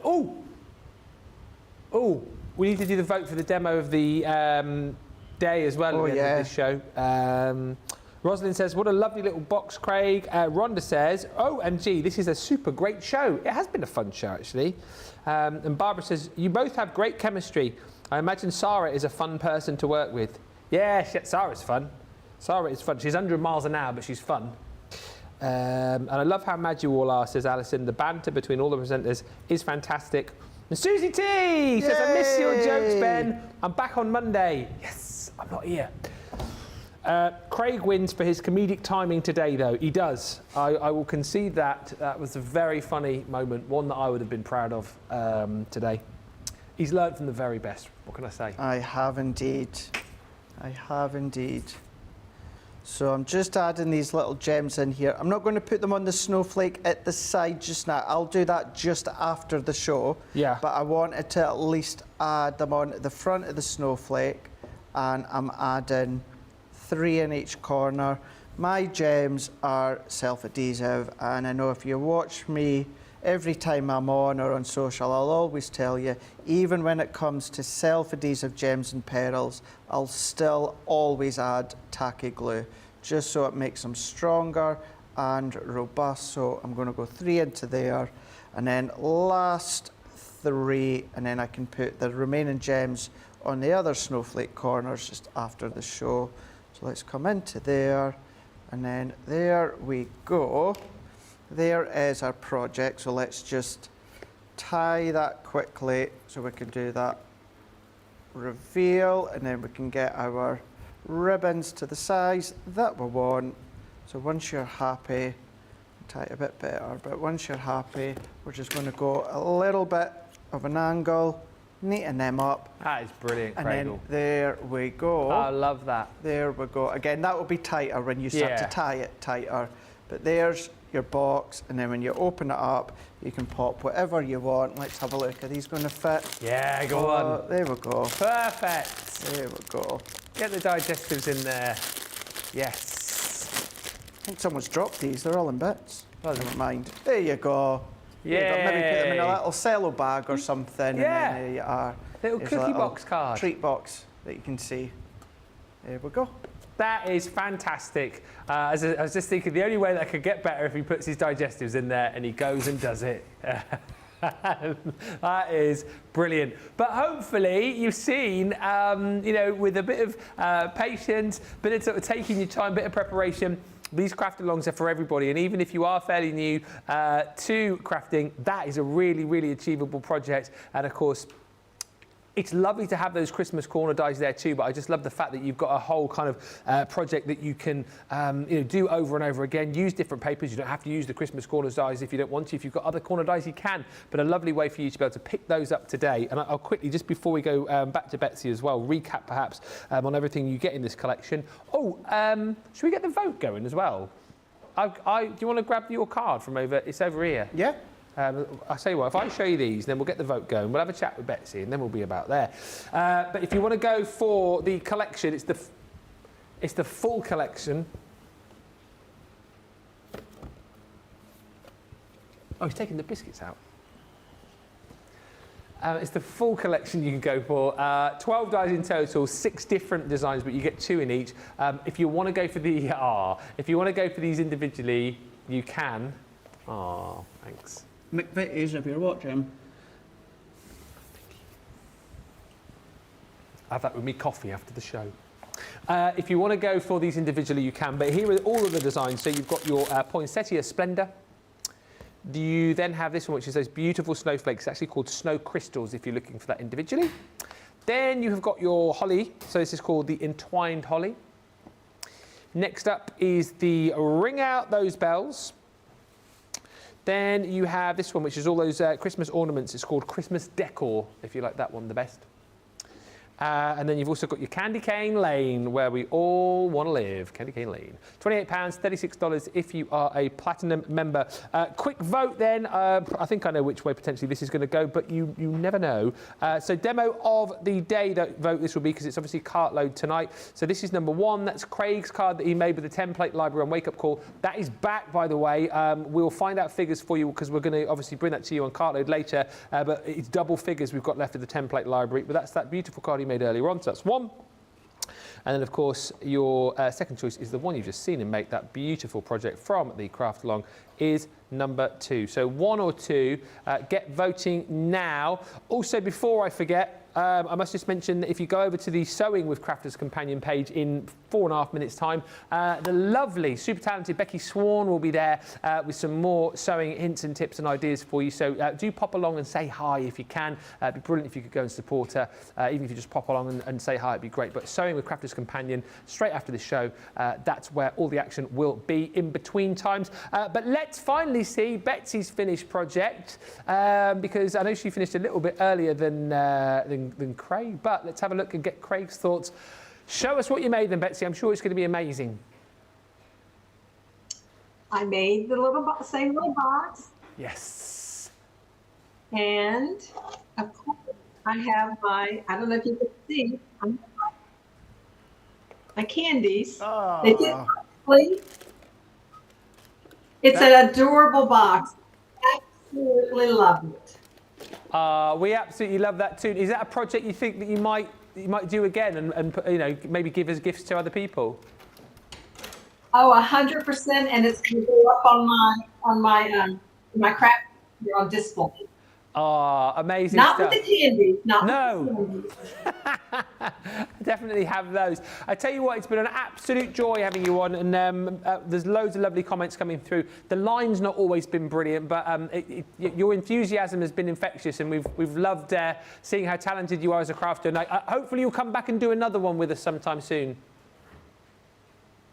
Oh, we need to do the vote for the demo of the day as well at the end of this show. Rosalind says, what a lovely little box, Craig. Rhonda says, OMG, this is a super great show. It has been a fun show, actually. And Barbara says, you both have great chemistry. I imagine Sarah is a fun person to work with. Yeah, Sarah's fun. Sarah is fun. She's 100 miles an hour, but she's fun. And I love how mad you all are, says Alison. The banter between all the presenters is fantastic. And Susie T says, I miss your jokes, Ben. I'm back on Monday. Yes, I'm not here. Craig wins for his comedic timing today, though. He does. I will concede that. That was a very funny moment, one that I would have been proud of today. He's learned from the very best. What can I say? I have indeed. I have indeed. So I'm just adding these little gems in here. I'm not going to put them on the snowflake at the side just now. I'll do that just after the show. Yeah. But I wanted to at least add them on the front of the snowflake. And I'm adding 3 in each corner. My gems are self-adhesive. And I know if you watch me every time I'm on or on social, I'll always tell you, even when it comes to self-adhesive gems and pearls, I'll still always add tacky glue, just so it makes them stronger and robust. So I'm going to go 3 into there, and then last 3, and then I can put the remaining gems on the other snowflake corners just after the show. So let's come into there, and then there we go. There is our project, so let's just tie that quickly so we can do that reveal, and then we can get our ribbons to the size that we want. So once you're happy, tie it a bit better, but once you're happy, we're just going to go a little bit of an angle, neaten them up. That is brilliant, and Cradle. then there we go. I love that. There we go. Again, that will be tighter when you start to tie it tighter, but there's your box, and then when you open it up, you can pop whatever you want. Let's have a look. Are these going to fit? Yeah, go on. There we go. Perfect. There we go. Get the digestives in there. Yes. I think someone's dropped these. They're all in bits. Oh, never mind. There you go. Yeah. Maybe put them in a little cello bag or something. Yeah. And then there you are. Little There's cookie a little box card. Treat box that you can see. There we go. That is fantastic. I was just thinking the only way that could get better if he puts his digestives in there and he goes and does it. That is brilliant. But hopefully you've seen, you know, with a bit of patience, bit of sort of taking your time, bit of preparation, these craft-alongs are for everybody, and even if you are fairly new to crafting, that is a really, really achievable project. And of course, it's lovely to have those Christmas corner dies there too, but I just love the fact that you've got a whole kind of project that you can do over and over again. Use different papers. You don't have to use the Christmas corner dies if you don't want to. If you've got other corner dies, you can. But a lovely way for you to be able to pick those up today. And I'll quickly, just before we go back to Betsy as well, recap perhaps on everything you get in this collection. Oh, should we get the vote going as well? Do you want to grab your card from over? It's over here. Yeah. I'll tell you what, if I show you these, then we'll get the vote going. We'll have a chat with Betsy, and then we'll be about there. But if you want to go for the collection, it's the full collection. Oh, he's taking the biscuits out. It's the full collection you can go for. 12 dies in total, 6 different designs, but you get 2 in each. If you want to go for these individually, you can. Oh, thanks. McVitie's, if you're watching. Have that with me coffee after the show. If you want to go for these individually, you can. But here are all of the designs. So you've got your poinsettia Splendor. You then have this one, which is those beautiful snowflakes. It's actually called snow crystals if you're looking for that individually. Then you have got your holly. So this is called the entwined holly. Next up is the ring out those bells. Then you have this one, which is all those Christmas ornaments. It's called Christmas Decor, if you like that one the best. And then you've also got your Candy Cane Lane, where we all want to live. Candy Cane Lane. £28, $36 if you are a Platinum member. Quick vote then. I think I know which way potentially this is going to go, but you never know. So demo of the day that vote this will be, because it's obviously cart load tonight. So this is number 1. That's Craig's card that he made with the template library on Wake Up Call. That is back, by the way. We'll find out figures for you, because we're going to obviously bring that to you on cart load later. But it's double figures we've got left of the template library. But that's that beautiful card he made earlier on, so that's 1. And then of course your second choice is the one you've just seen him make, that beautiful project from the Craft Along, is number 2. So 1 or 2, get voting now. Also, before I forget, I must just mention that if you go over to the Sewing with Crafters Companion page in 4.5 minutes' time, the lovely, super talented Becky Swan will be there with some more sewing hints and tips and ideas for you. So do pop along and say hi if you can. It'd be brilliant if you could go and support her. Even if you just pop along and say hi, it'd be great. But Sewing with Crafters Companion, straight after the show, that's where all the action will be in between times. But let's finally see Betsy's finished project, because I know she finished a little bit earlier than Craig, but let's have a look and get Craig's thoughts. Show us what you made then, Betsy. I'm sure it's going to be amazing. I made the same little box. Yes. And of course, I have I don't know if you can see, my candies. Oh. They did perfectly. It's an adorable box. Absolutely love it. We absolutely love that too. Is that a project you think that you might do again and maybe give as gifts to other people? Oh, 100%, and it's going to go up on my craft here on display. Amazing Not stuff. with the candy. No. Definitely have those. I tell you what, it's been an absolute joy having you on, and there's loads of lovely comments coming through. The line's not always been brilliant, but your enthusiasm has been infectious, and we've loved seeing how talented you are as a crafter. And hopefully you'll come back and do another one with us sometime soon.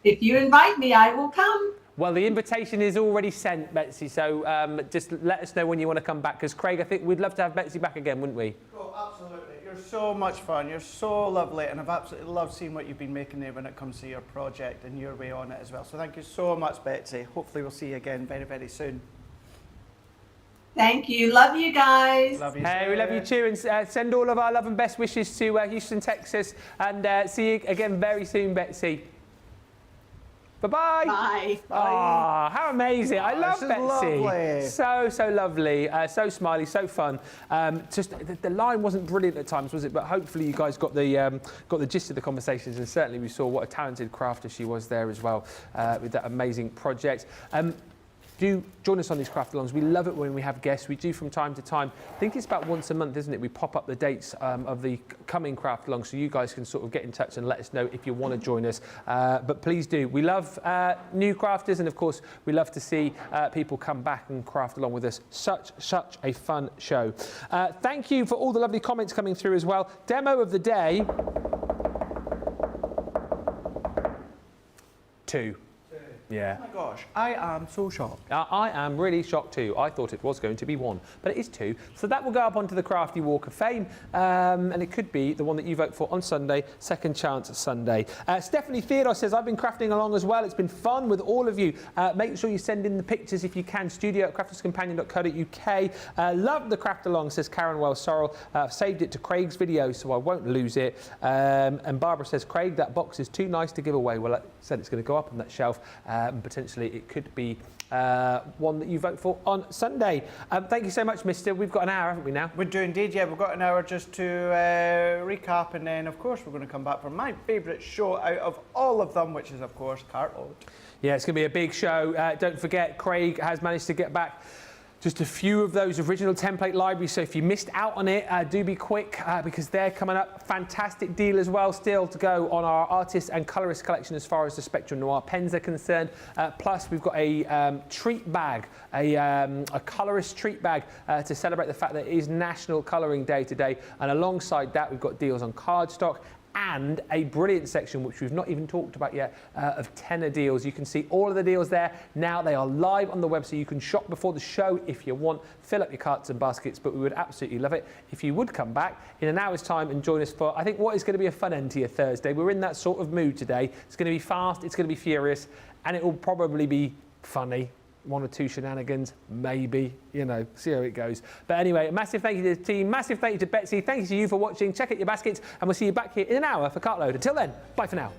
If you invite me, I will come. Well, the invitation is already sent, Betsy, so just let us know when you want to come back, because Craig, I think we'd love to have Betsy back again, wouldn't we? Oh, absolutely. You're so much fun. You're so lovely, and I've absolutely loved seeing what you've been making there when it comes to your project and your way on it as well. So thank you so much, Betsy. Hopefully we'll see you again very, very soon. Thank you. Love you guys. Love you. Hey, we love you too, and send all of our love and best wishes to Houston, Texas, and see you again very soon, Betsy. Bye-bye. Bye. Oh, how amazing. I love Betsy. Lovely. So lovely, so smiley, so fun. Just the line wasn't brilliant at times, was it? But hopefully you guys got the gist of the conversations, and certainly we saw what a talented crafter she was there as well, with that amazing project. do join us on these craft alongs. We love it when we have guests. We do from time to time. I think it's about once a month, isn't it? We pop up the dates of the coming craft alongs, so you guys can sort of get in touch and let us know if you want to join us. But please do. We love new crafters, and of course, we love to see people come back and craft along with us. Such a fun show. Thank you for all the lovely comments coming through as well. Demo of the day. 2. Yeah. Oh my gosh, I am so shocked. I am really shocked too. I thought it was going to be 1, but it is 2. So that will go up onto the Crafty Walk of Fame, and it could be the one that you vote for on Sunday, Second Chance Sunday. Stephanie Theodore says, I've been crafting along as well. It's been fun with all of you. Make sure you send in the pictures if you can. studio@crafterscompanion.co.uk. Love the craft along, says Karen Wells Sorrell. I've saved it to Craig's video, so I won't lose it. And Barbara says, Craig, that box is too nice to give away. Well, I said it's going to go up on that shelf. Potentially it could be one that you vote for on Sunday. Thank you so much, Mister. We've got an hour, haven't we now? We do indeed, yeah. We've got an hour just to recap, and then, of course, we're going to come back for my favourite show out of all of them, which is, of course, Cartload. Yeah, it's going to be a big show. Don't forget, Craig has managed to get back just a few of those original template libraries, so if you missed out on it, do be quick because they're coming up. Fantastic deal as well still to go on our artist and colorist collection as far as the Spectrum Noir pens are concerned. Plus, we've got a treat bag, a colorist treat bag to celebrate the fact that it is National Colouring Day today. And alongside that, we've got deals on cardstock and a brilliant section, which we've not even talked about yet, of tenner deals. You can see all of the deals there. Now they are live on the web, so you can shop before the show if you want. Fill up your carts and baskets, but we would absolutely love it if you would come back in an hour's time and join us for, I think, what is going to be a fun end to your Thursday. We're in that sort of mood today. It's going to be fast, it's going to be furious, and it will probably be funny. 1 or 2 shenanigans, maybe, you know, see how it goes. But anyway, a massive thank you to the team, massive thank you to Betsy, thank you to you for watching. Check out your baskets, and we'll see you back here in an hour for Cartload. Until then, bye for now.